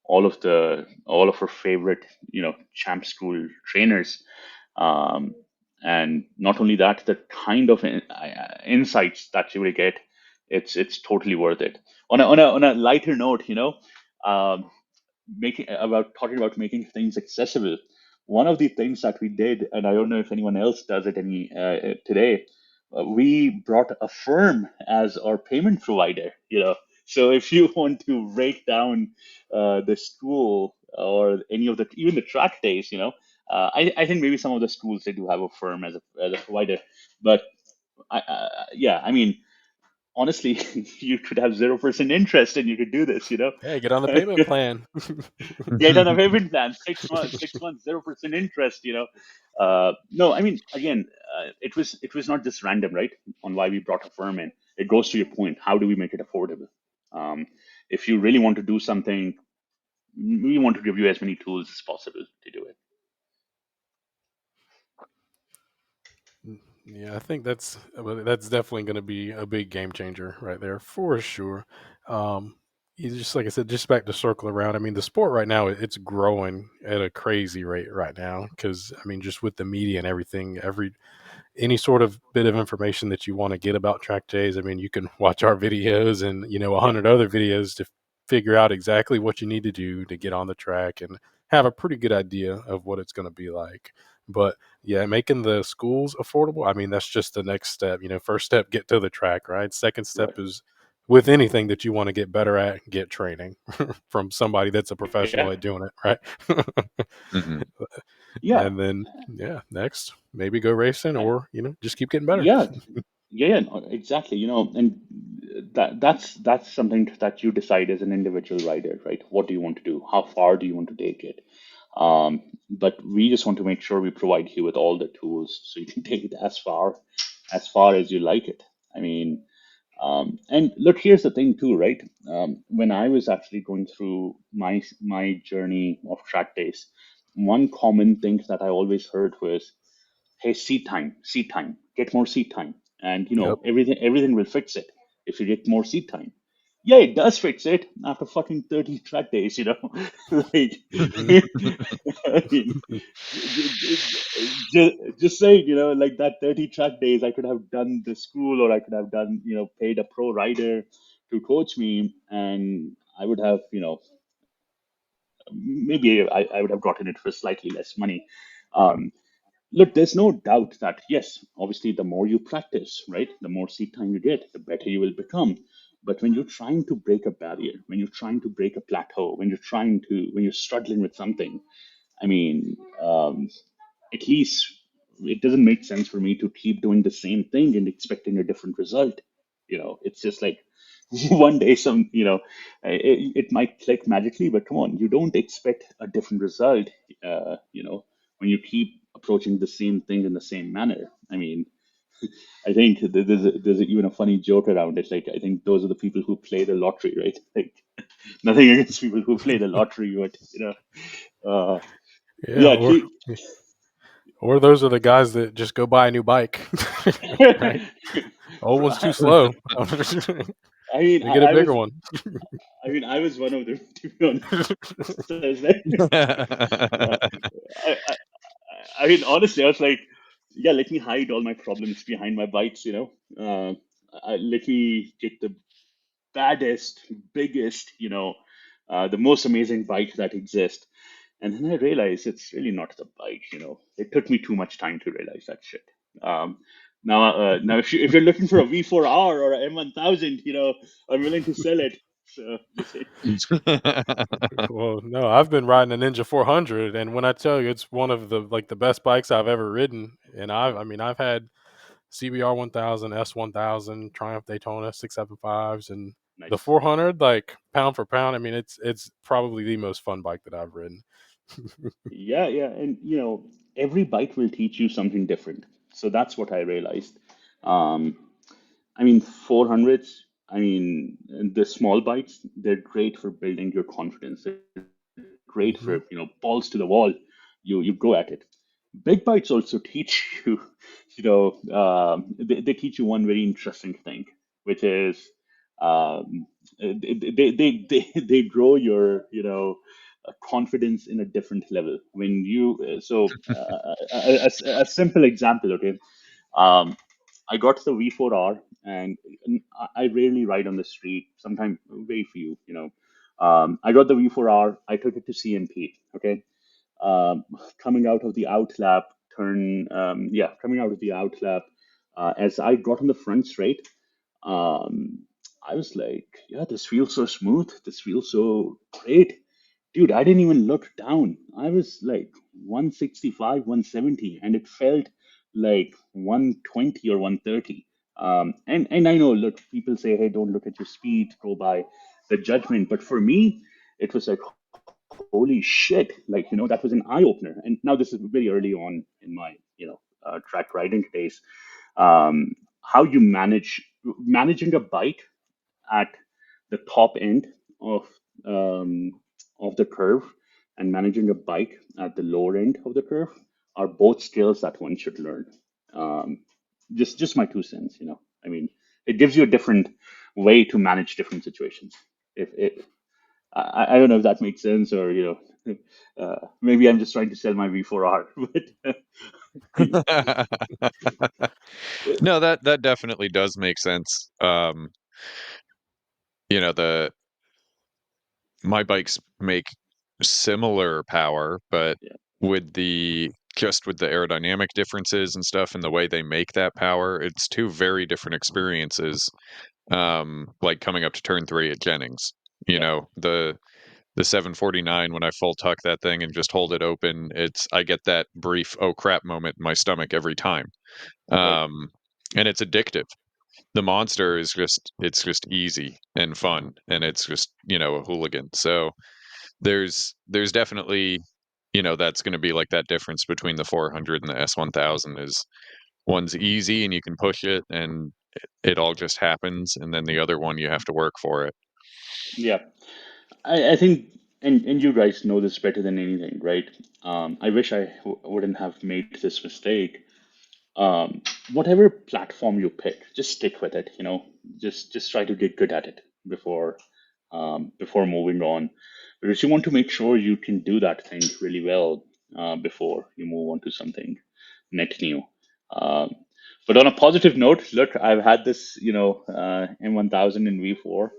[SPEAKER 3] all of our favorite champ school trainers, um, and not only that, the kind of insights that you will get, it's totally worth it. On a lighter note, um, making about talking about making things accessible. One of the things that we did, and I don't know if anyone else does it any today, we brought a firm as our payment provider. So if you want to break down the school or any of the even the track days, I think maybe some of the schools they do have a firm as a provider, but yeah, I mean honestly, you could have 0% interest and you could do this.
[SPEAKER 1] Hey, get on the payment plan.
[SPEAKER 3] Get on a payment plan, 6 months, 6 months, 0% interest. No, I mean, again, it was not just random, right? On why we brought a firm in. It goes to your point. How do we make it affordable? Um, if you really want to do something, we want to give you as many tools as possible to do it.
[SPEAKER 1] Yeah, I think that's definitely going to be a big game changer right there for sure. You just like I said, just back to circle around. I mean, the sport right now it's growing at a crazy rate right now because I mean, just with the media and everything, any sort of bit of information that you want to get about track days, I mean, you can watch our videos and 100 other videos to figure out exactly what you need to do to get on the track and have a pretty good idea of what it's going to be like. But yeah, making the schools affordable, I mean, that's just the next step. First step, get to the track, right? Second step
[SPEAKER 3] Right.
[SPEAKER 1] is with anything that you want to get better at, get training from somebody that's a professional
[SPEAKER 3] Yeah.
[SPEAKER 1] at doing it, right?
[SPEAKER 2] Mhm.
[SPEAKER 3] Yeah.
[SPEAKER 1] And then, yeah, next, maybe go racing
[SPEAKER 3] I,
[SPEAKER 1] or, just keep getting better.
[SPEAKER 3] yeah. Yeah, no, exactly. And that's something that you decide as an individual rider, right? What do you want to do? How far do you want to take it? But we just want to make sure we provide you with all the tools so you can take it as far as you like it. I mean, and look, here's the thing too, right? When I was actually going through my journey of track days, one common thing that I always heard was, hey, seat time, get more seat time, and
[SPEAKER 1] Yep.
[SPEAKER 3] everything will fix it if you get more seat time. Yeah, it does fix it after fucking 30 track days, like,
[SPEAKER 1] Hmm.
[SPEAKER 3] I mean, just saying, like that 30 track days, I could have done the school, or I could have done, paid a pro rider to coach me, and I would have, maybe I would have gotten it for slightly less money. Um, Look, there's no doubt that, yes, obviously, the more you practice, right, the more seat time you get, the better you will become. But when you're trying to break a barrier, when you're trying to break a plateau, when you're struggling with something, I mean, at least it doesn't make sense for me to keep doing the same thing and expecting a different result. It's just like one day it might click magically, but come on, you don't expect a different result. When you keep approaching the same thing in the same manner. I mean, I think there's even a funny joke around it. Like, I think those are the people who play the lottery, right? Like, nothing against people who play the lottery, but uh,
[SPEAKER 1] Yeah,
[SPEAKER 3] yeah,
[SPEAKER 1] or those are the guys that just go buy a new bike, right? Old one's too slow.
[SPEAKER 3] I mean,
[SPEAKER 1] We get a bigger one.
[SPEAKER 3] I was one of them, to be honest. Uh, I, I, I mean, honestly, I was like, yeah, let me hide all my problems behind my bikes. Let me get the baddest, biggest, the most amazing bike that exists. And then I realized it's really not the bike. It took me too much time to realize that shit. Um, now, if you're looking for a V4R or a M1000, I'm willing to sell it. So just say,
[SPEAKER 1] Well, no, I've been riding a Ninja 400, and when I tell you it's one of the best bikes I've ever ridden, and I mean, I've had CBR 1000, S 1000, Triumph Daytona 675s, and the
[SPEAKER 3] nice.
[SPEAKER 1] 400, like pound for pound. I mean, it's probably the most fun bike that I've ridden.
[SPEAKER 3] Yeah, yeah, and every bike will teach you something different. So that's what I realized. Um, I mean, 400s. I mean, the small bikes, they're great for building your confidence. They're great for great
[SPEAKER 1] Hmm.
[SPEAKER 3] for balls to the wall. You go at it. Big bites also teach you, they teach you one very interesting thing, which is they grow your confidence in a different level when you a simple example, okay. um, I got the V4R, and I rarely ride on the street. Sometimes very few, I got the V4R. I took it to CMP. Okay, coming out of the outlap coming out of the outlap, as I got on the front straight, um, I was like, yeah, this feels so smooth. This feels so great. Dude, I didn't even look down. I was like 165, 170, and it felt like 120 or 130. And I know, look, people say, hey, don't look at your speed, go by the judgment. But for me, it was like, holy shit, like, that was an eye opener. And now this is very early on in my, track riding days. How you managing a bike at the top end of um, the curve and managing a bike at the lower end of the curve are both skills that one should learn. Um, just my 2 cents, I mean, it gives you a different way to manage different situations. If it, I don't know if that makes sense, or maybe I'm just trying to sell my V4R, but
[SPEAKER 2] No, that definitely does make sense. The my bikes make similar power, but
[SPEAKER 3] yeah,
[SPEAKER 2] with the aerodynamic differences and stuff and the way they make that power, it's two very different experiences. Like coming up to turn 3 at Jennings.
[SPEAKER 3] yeah,
[SPEAKER 2] The 749, when I full tuck that thing and just hold it open, I get that brief "oh crap" moment in my stomach every time.
[SPEAKER 3] right,
[SPEAKER 2] Um, and it's addictive. The monster is it's just easy and fun, and it's just, a hooligan. So there's definitely, that's going to be like that difference between the 400 and the S1000 is one's easy and you can push it and it all just happens, and then the other one you have to work for it.
[SPEAKER 3] yeah. I think, and you guys know this better than anything, right? I wish I wouldn't have made this mistake. Whatever platform you pick, just stick with it. Just try to get good at it before moving on, because you want to make sure you can do that thing really well before you move on to something net new. Um, but on a positive note, look, I've had this, M1000 in V4 for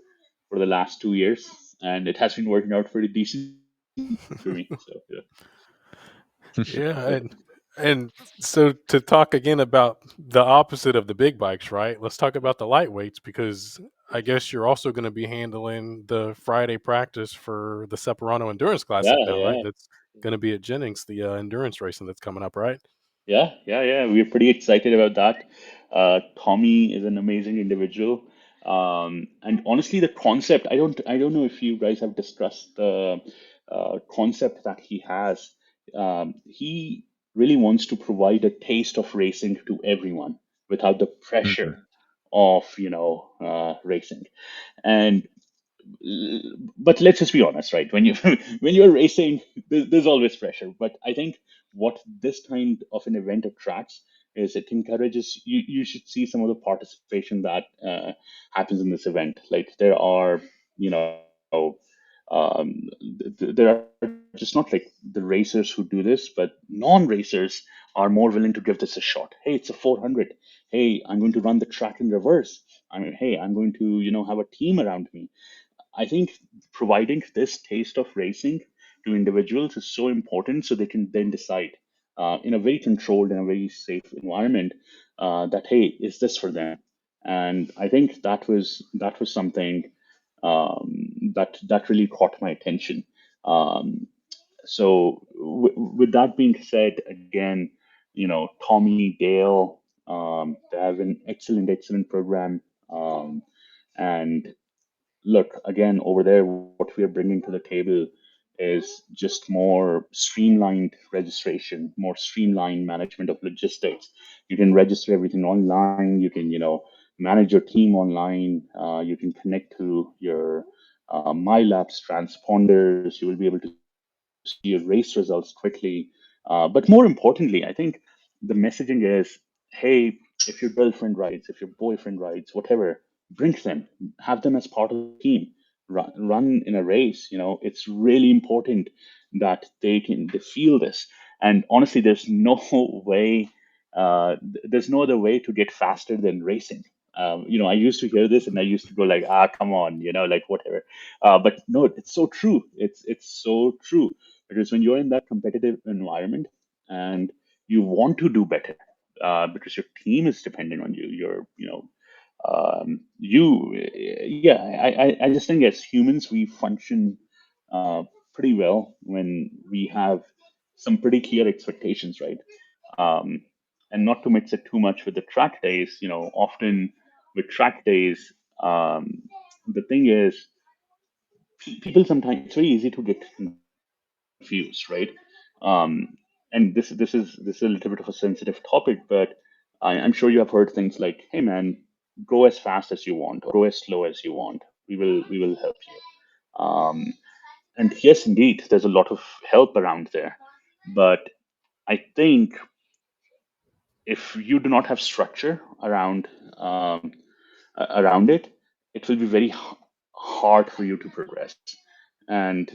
[SPEAKER 3] the last 2 years, and it has been working out pretty decent for me. So yeah,
[SPEAKER 1] Yeah, and so to talk again about the opposite of the big bikes, right? Let's talk about the lightweights, because I guess you're also going to be handling the Friday practice for the Separano Endurance
[SPEAKER 3] yeah,
[SPEAKER 1] Classic now, right?
[SPEAKER 3] yeah.
[SPEAKER 1] That's going to be at Jennings, the endurance racing that's coming up, right?
[SPEAKER 3] Yeah. We're pretty excited about that. Tommy is an amazing individual. And honestly, the concept, I don't know if you guys have discussed the concept that he has. He really wants to provide a taste of racing to everyone without the
[SPEAKER 2] Mhm.
[SPEAKER 3] pressure of, racing. And but let's just be honest, right? When you when you're racing, there's always pressure. But I think what this kind of an event attracts is it encourages you. You should see some of the participation that happens in this event. Like there are, you know, there are just not like the racers who do this, but non-racers are more willing to give this a shot. Hey, it's a 400. Hey, I'm going to run the track in reverse. I mean, hey, I'm going to, have a team around me. I think providing this taste of racing to individuals is so important, so they can then decide in a very controlled and a very safe environment that, hey, is this for them? And I think that was something that really caught my attention. Um, so with that being said, again, Tommy, Dale, they have an excellent program. And look, again, over there, what we are bringing to the table is just more streamlined registration, more streamlined management of logistics. You can register everything online. You can, manage your team online. You can connect to your MyLabs transponders. You will be able to see see your race results quickly. But more importantly, I think the messaging is, hey, if your girlfriend rides, if your boyfriend rides, whatever, bring them, have them as part of the team. Run in a race. It's really important that they feel this. And honestly, there's no way, there's no other way to get faster than racing. I used to hear this and I used to go like, come on, like whatever. But no, it's so true. It's so true, because when you're in that competitive environment and you want to do better, because your team is dependent on you, yeah, I just think as humans we function uh, pretty well when we have some pretty clear expectations, right? um, and not to mix it too much with the track days. Often with track days, the thing is, people sometimes, it's very easy to get confused, right? Um, and this is a little bit of a sensitive topic, but I'm sure you have heard things like, "Hey, man, go as fast as you want, or go as slow as you want. We will help you." And yes, indeed, there's a lot of help around there, but I think if you do not have structure around it, it will be very hard for you to progress. And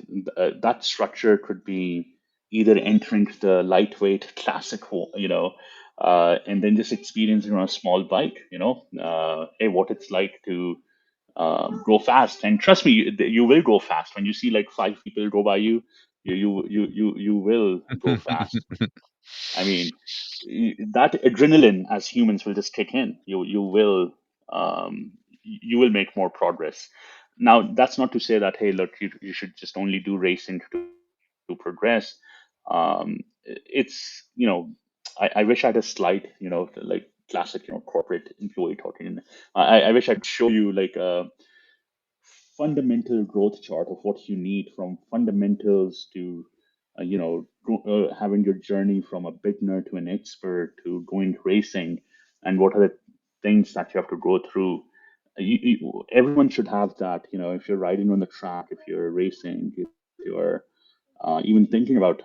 [SPEAKER 3] that structure could be either entering the lightweight classic, and then just experiencing on a small bike, hey, what it's like to go fast. And trust me, you will go fast when you see like five people go by you. You will go fast. I mean, that adrenaline as humans will just kick in. You will make more progress. Now, that's not to say that, hey, look, you should just only do racing to progress. I wish I had a slide, like classic, corporate employee talking. I wish I could show you like a fundamental growth chart of what you need, from fundamentals to having your journey from a beginner to an expert to going racing, and what are the things that you have to go through. Everyone should have that. If you're riding on the track, if you're racing, if you're even thinking about,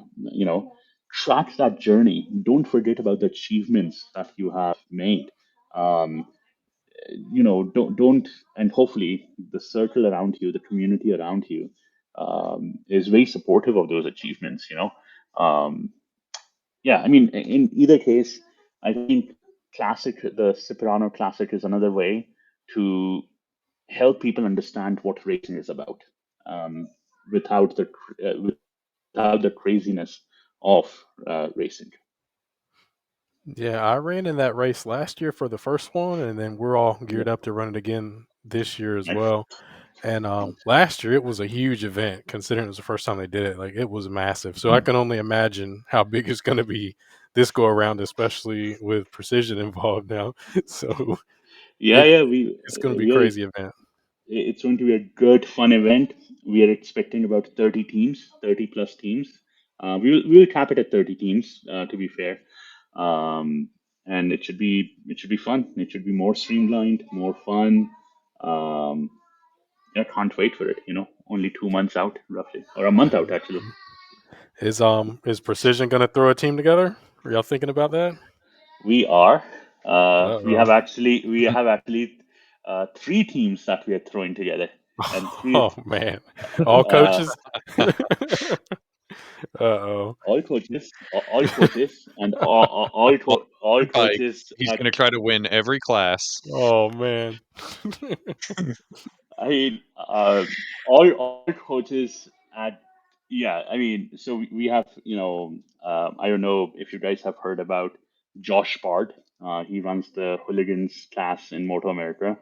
[SPEAKER 3] track that journey. Don't forget about the achievements that you have made. Um, don't, and hopefully the circle around you, the community around you, is very supportive of those achievements. Yeah, I mean, in either case, I think the Cipriano Classic is another way to help people understand what racing is about, um, without the craziness of racing.
[SPEAKER 1] Yeah, I ran in that race last year for the first one, and then we're all
[SPEAKER 3] Yeah,
[SPEAKER 1] geared up to run it again this year as
[SPEAKER 3] nice.
[SPEAKER 1] well. And last year it was a huge event, considering it was the first time they did it. Like, it was massive. So I can only imagine how big it's going to be this go around, especially with precision involved now. So
[SPEAKER 3] Yeah,
[SPEAKER 1] it
[SPEAKER 3] yeah, we
[SPEAKER 1] it's going to be a
[SPEAKER 3] we are.
[SPEAKER 1] crazy event.
[SPEAKER 3] It's going to be a good, fun event. We are expecting about 30 teams, 30 plus teams. We will cap it at 30 teams, to be fair, and it should be fun. It should be more streamlined, more fun. Um, I can't wait for it. Only 2 months out, roughly, or a month out actually.
[SPEAKER 1] Is precision going to throw a team together? Are y'all thinking about that?
[SPEAKER 3] We are. We
[SPEAKER 1] Uh
[SPEAKER 3] have actually three teams that we are throwing together, and three.
[SPEAKER 1] oh man, all
[SPEAKER 3] Uh,
[SPEAKER 1] coaches. Uh-oh.
[SPEAKER 3] all coaches, and
[SPEAKER 2] On
[SPEAKER 3] all
[SPEAKER 2] one bike,
[SPEAKER 3] coaches
[SPEAKER 2] he's
[SPEAKER 3] at.
[SPEAKER 2] gonna try to win every class.
[SPEAKER 1] Oh man.
[SPEAKER 3] I mean, all coaches at. Yeah, I mean, so we have, I don't know if you guys have heard about Josh Bard. He runs the hooligans class in Moto America.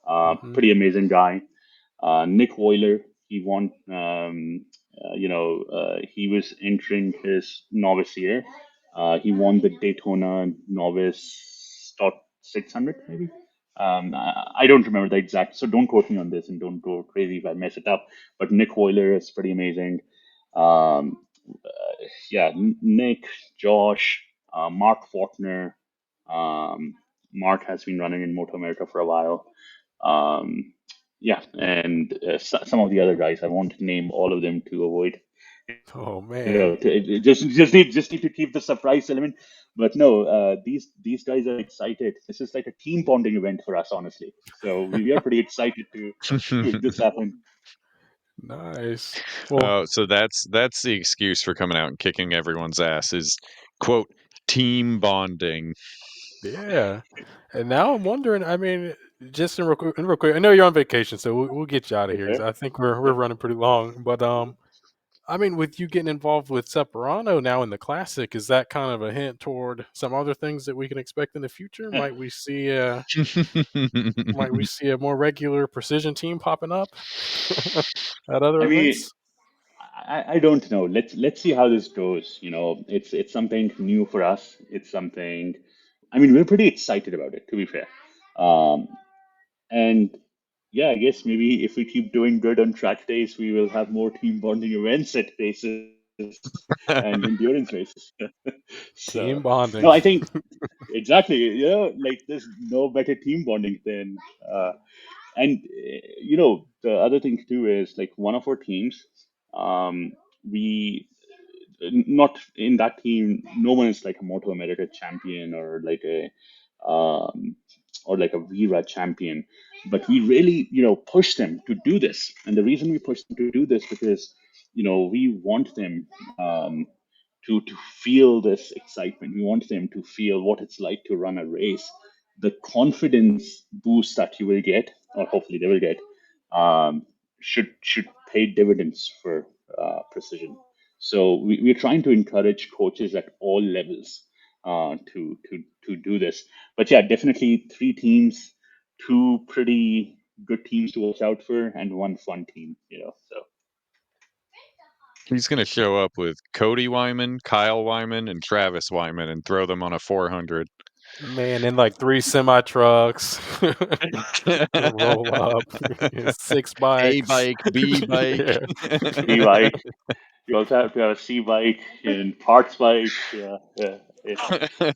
[SPEAKER 1] Mhm.
[SPEAKER 3] Pretty amazing guy. Nick Weiler, he won. He was entering his novice year. He won the Daytona Novice Top 600, maybe. I don't remember the exact, so don't quote me on this and don't go crazy if I mess it up. But Nick Weiler is pretty amazing. Um, yeah, Nick, Josh, Mark Fortner. Um, Mark has been running in Moto America for a while. Yeah, and some of the other guys. I won't name all of them to avoid
[SPEAKER 1] Oh
[SPEAKER 3] you
[SPEAKER 1] man.
[SPEAKER 3] know, just need to keep the surprise element. But no, these guys are excited. This is like a team bonding event for us, honestly. So we are pretty excited to make this happen.
[SPEAKER 1] Nice. Well,
[SPEAKER 2] So that's the excuse for coming out and kicking everyone's ass is quote team bonding.
[SPEAKER 1] yeah. And now I'm wondering, I mean, just in real quick, I know you're on vacation, so we'll get you out of here because
[SPEAKER 3] Okay.
[SPEAKER 1] I think we're running pretty long. But I mean, with you getting involved with Separano now in the classic, is that kind of a hint toward some other things that we can expect in the future? Might we see a more regular precision team popping up at other
[SPEAKER 3] I mean,
[SPEAKER 1] events?
[SPEAKER 3] I don't know. Let's see how this goes. You know, it's something new for us. It's something. I mean, we're pretty excited about it, to be fair. Um, and yeah, I guess maybe if we keep doing good on track days, we will have more team bonding events at races and endurance races. So,
[SPEAKER 1] Team
[SPEAKER 3] no, I
[SPEAKER 1] bonding.
[SPEAKER 3] think exactly. Like there's no better team bonding than the other thing too is like one of our teams, we not in that team, no one is like a Moto America champion um, or like a Viva champion, but we really push them to do this. And the reason we push them to do this because we want them to feel this excitement. We want them to feel what it's like to run a race, the confidence boost that you will get, or hopefully they will get, um, should pay dividends for precision. So we're trying to encourage coaches at all levels to do this. But yeah, definitely three teams, two pretty good teams to watch out for, and one fun team. So
[SPEAKER 2] He's gonna show up with Cody Wyman, Kyle Wyman, and Travis Wyman and throw them on a 400.
[SPEAKER 1] Man, in like 3 semi trucks to roll up, 6
[SPEAKER 2] A
[SPEAKER 1] bikes.
[SPEAKER 2] bike, B bike.
[SPEAKER 1] Yeah,
[SPEAKER 3] B bike. You also have to have a C bike and parts bike. Yeah, yeah, yeah.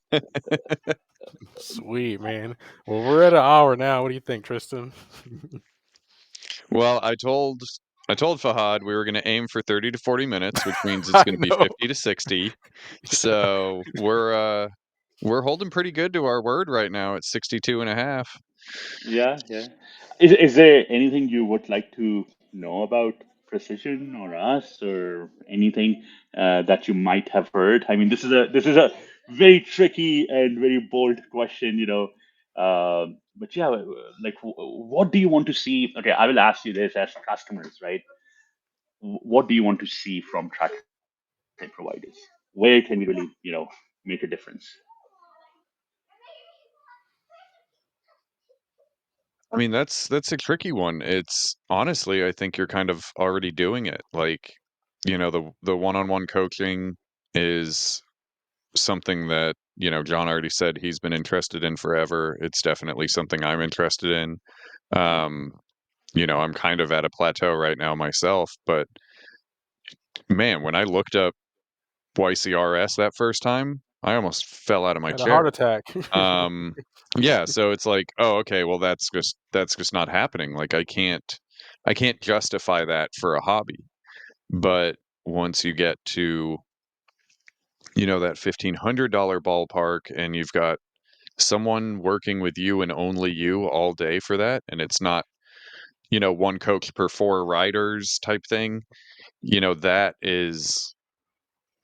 [SPEAKER 1] sweet, man. Well, we're at an hour now. What do you think, Tristan?
[SPEAKER 2] Well, I told Fahad we were going to aim for 30 to 40 minutes, which means it's
[SPEAKER 1] I
[SPEAKER 2] going to be
[SPEAKER 1] know.
[SPEAKER 2] 50 to 60.
[SPEAKER 1] Yeah.
[SPEAKER 2] So we're holding pretty good to our word right now at 62 and a half.
[SPEAKER 3] Yeah, yeah. Is there anything you would like to know about precision or us or anything that you might have heard? I mean, this is a very tricky and very bold question, but yeah, like what do you want to see? Okay, I will ask you this as customers, right? What do you want to see from trackside providers? Where can we really, make a difference?
[SPEAKER 2] I mean, that's a tricky one. It's honestly, I think you're kind of already doing it. Like, the one-on-one coaching is something that, John already said he's been interested in forever. It's definitely something I'm interested in. Um, I'm kind of at a plateau right now myself, but man, when I looked up YCRS that first time, I almost fell out of my
[SPEAKER 1] Had a heart
[SPEAKER 2] chair.
[SPEAKER 1] attack.
[SPEAKER 2] Um, yeah, so it's like, oh, okay, well that's just not happening. Like I can't justify that for a hobby. But once you get to, that $1,500 ballpark and you've got someone working with you and only you all day for that, and it's not, one coach per four riders type thing,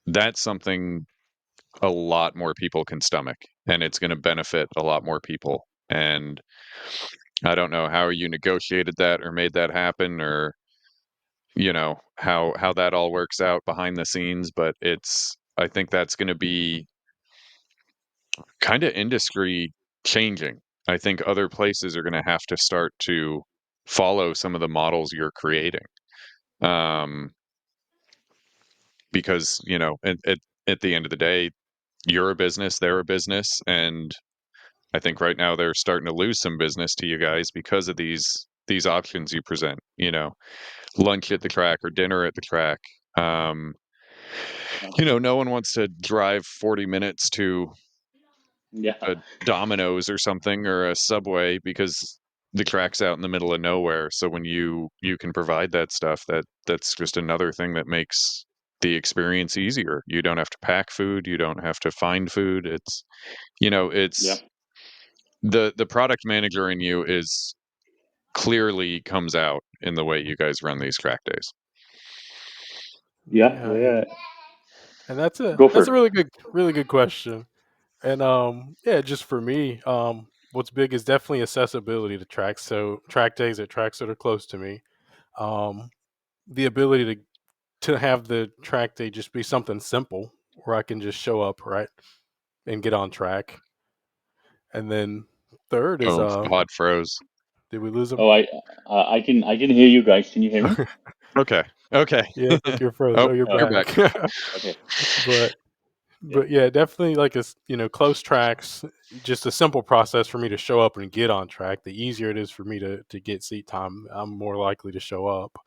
[SPEAKER 2] that's something a lot more people can stomach, and it's going to benefit a lot more people. And I don't know how you negotiated that or made that happen, or how that all works out behind the scenes, but I think that's going to be kind of industry changing. I think other places are going to have to start to follow some of the models you're creating. Um, because, at the end of the day, you're a business, they're a business, and I think right now they're starting to lose some business to you guys because of these options you present, lunch at the track or dinner at the track. Um, no one wants to drive 40 minutes to
[SPEAKER 3] Yeah.
[SPEAKER 2] a Domino's or something or a Subway because the track's out in the middle of nowhere. So when you can provide that stuff, that's just another thing that makes the experience easier. You don't have to pack food, you don't have to find food. It's
[SPEAKER 3] Yeah.
[SPEAKER 2] it's the product manager in you is clearly comes out in the way you guys run these track days.
[SPEAKER 3] Yeah.
[SPEAKER 1] Yeah,
[SPEAKER 3] Yeah.
[SPEAKER 1] and that's a
[SPEAKER 3] Go for it.
[SPEAKER 1] really good question. And yeah, just for me, what's big is definitely accessibility to tracks. So track days at tracks that are close to me. Um, the ability to have the track day just be something simple where I can just show up, right, and get on track. And then third is
[SPEAKER 2] Oh, Fahad froze.
[SPEAKER 1] did we lose him?
[SPEAKER 3] Oh, I can hear you guys. Can you hear me?
[SPEAKER 2] Okay. Okay.
[SPEAKER 1] Yeah, I think you're froze.
[SPEAKER 2] Oh,
[SPEAKER 1] Oh, you're
[SPEAKER 3] Oh,
[SPEAKER 2] you're back.
[SPEAKER 1] back.
[SPEAKER 3] okay.
[SPEAKER 1] but
[SPEAKER 3] Yeah.
[SPEAKER 1] but yeah, definitely like close tracks. Just a simple process for me to show up and get on track. The easier it is for me to get seat time, I'm more likely to show up.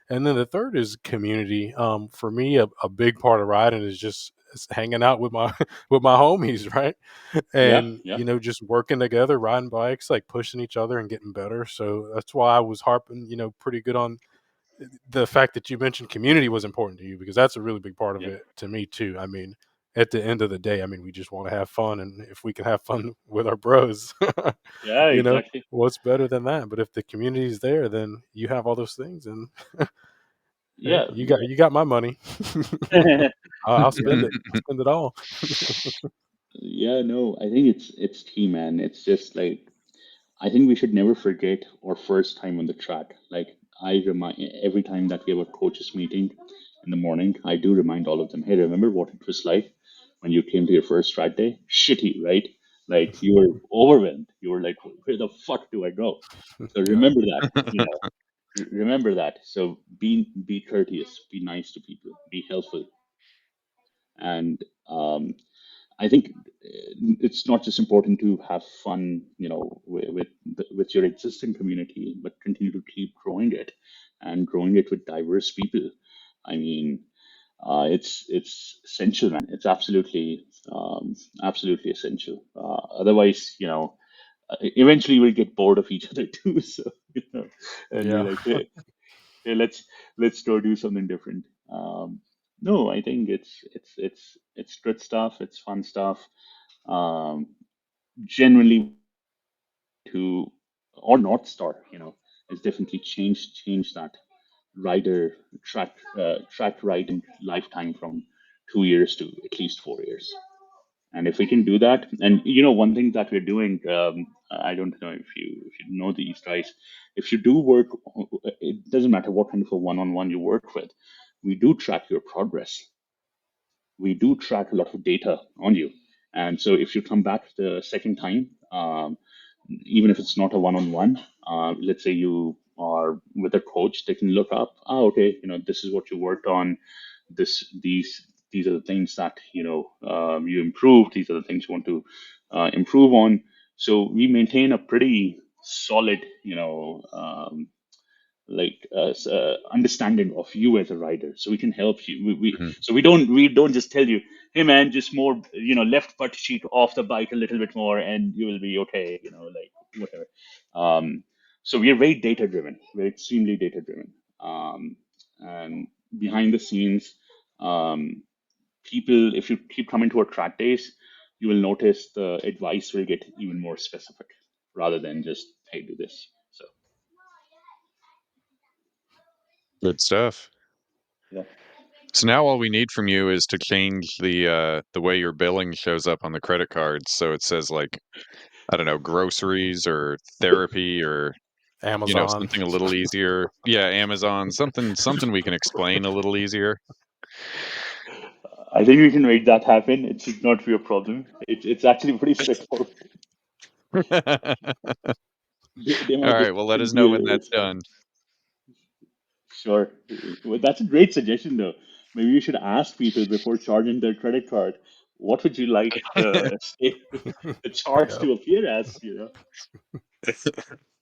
[SPEAKER 1] And then the third is community. For me, a big part of riding is just hanging out with my with my homies, right?
[SPEAKER 3] Yeah.
[SPEAKER 1] And
[SPEAKER 3] Yeah.
[SPEAKER 1] just working together, riding bikes, like pushing each other and getting better. So that's why I was harping, pretty good on the fact that you mentioned community was important to you because that's a really big part of
[SPEAKER 3] Yeah.
[SPEAKER 1] it to me too. I mean, at the end of the day, I mean, we just want to have fun, and if we can have fun with our bros,
[SPEAKER 3] Yeah.
[SPEAKER 1] you know,
[SPEAKER 3] Exactly.
[SPEAKER 1] what's better than that? But if the community is there, then you have all those things, and
[SPEAKER 3] Yeah.
[SPEAKER 1] you got my money. I'll spend it. I'll spend it all.
[SPEAKER 3] Yeah. No, I think it's key, man. It's just like I think we should never forget our first time on the track. Like I remind every time that we have a coaches meeting in the morning, I do remind all of them, hey, remember what it was like when you came to your first track day? Shitty, right? Like you were overwhelmed. You were like, where the fuck do I go? So
[SPEAKER 1] Yeah,
[SPEAKER 3] remember that, remember that. So be courteous, be nice to people, be helpful, and I think it's not just important to have fun, with your existing community, but continue to keep growing it and growing it with diverse people. I mean, it's essential, man. It's absolutely essential. Otherwise, eventually we'll get bored of each other too. So and be
[SPEAKER 1] yeah,
[SPEAKER 3] like, hey, let's go do something different. No, I think it's good stuff. It's fun stuff. Um, Generally, to or North Star, has definitely changed that rider track riding lifetime from 2 years to at least 4 years. And if we can do that, and one thing that we're doing, I don't know if you know these guys, if you do work, it doesn't matter what kind of a one-on-one you work with, we do track your progress. We do track a lot of data on you. And so if you come back the second time, even if it's not a one-on-one, let's say you are with a coach, they can look up, oh, okay, this is what you worked on. These are the things that you improved. These are the things you want to improve on. So we maintain a pretty solid, understanding of you as a rider, so we can help you. So we don't just tell you, hey man, just more, left butt cheek off the bike a little bit more and you will be okay, like whatever. um so we are very data driven. We're extremely data driven. And behind the scenes, um people, if you keep coming to our track days, you will notice the advice will get even more specific rather than just, hey, do this. So
[SPEAKER 2] Good stuff.
[SPEAKER 3] yeah.
[SPEAKER 2] So now all we need from you is to change the way your billing shows up on the credit cards. So it says like, I don't know, groceries or therapy or
[SPEAKER 1] Amazon.
[SPEAKER 2] something a little easier. Yeah, Amazon, something we can explain a little easier.
[SPEAKER 3] I think we can make that happen. It should not be a problem. It's actually pretty straightforward.
[SPEAKER 2] All
[SPEAKER 3] They might just
[SPEAKER 2] right, well, let us know when
[SPEAKER 3] confuse.
[SPEAKER 2] that's done.
[SPEAKER 3] Sure. Well, that's a great suggestion, though. Maybe you should ask people before charging their credit card, what would you like the charge
[SPEAKER 1] Yep.
[SPEAKER 3] to appear as?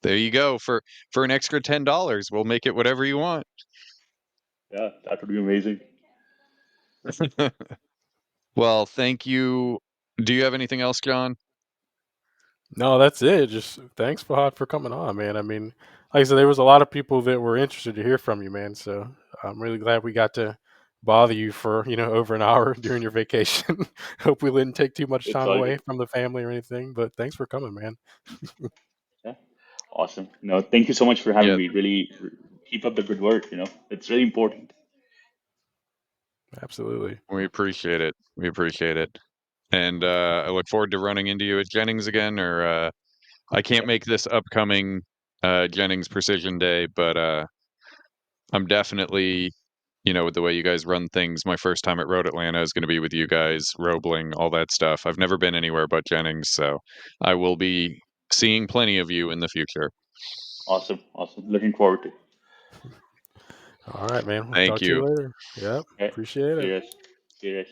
[SPEAKER 2] There you go. For an extra $10, we'll make it whatever you want.
[SPEAKER 3] Yeah, that would be amazing.
[SPEAKER 2] Well, thank you. Do you have anything else, John?
[SPEAKER 1] No, that's it. Just thanks, Fahad, for coming on, man. I mean, like I said, there was a lot of people that were interested to hear from you, man. So I'm really glad we got to bother you for over an hour during your vacation. Hope we didn't take too much
[SPEAKER 3] It's
[SPEAKER 1] time
[SPEAKER 3] all
[SPEAKER 1] away
[SPEAKER 3] good.
[SPEAKER 1] from the family or anything. But thanks for coming, man.
[SPEAKER 3] Yeah. Awesome. No, thank you so much for having
[SPEAKER 2] Yeah,
[SPEAKER 3] me. Really keep up the good work. It's really important.
[SPEAKER 1] Absolutely.
[SPEAKER 2] we appreciate it. We appreciate it. And I look forward to running into you at Jennings again. Or I can't
[SPEAKER 3] Yeah.
[SPEAKER 2] make this upcoming Jennings Precision Day, but I'm definitely, with the way you guys run things, my first time at Road Atlanta is going to be with you guys, Roebling, all that stuff. I've never been anywhere but Jennings, so I will be seeing plenty of you in the future.
[SPEAKER 3] Awesome. Awesome. Looking forward to it.
[SPEAKER 1] All right, man. We'll
[SPEAKER 2] Thank
[SPEAKER 1] talk to you
[SPEAKER 2] you.
[SPEAKER 1] later. Yep.
[SPEAKER 3] Okay.
[SPEAKER 1] Appreciate it.
[SPEAKER 3] Cheers. Cheers.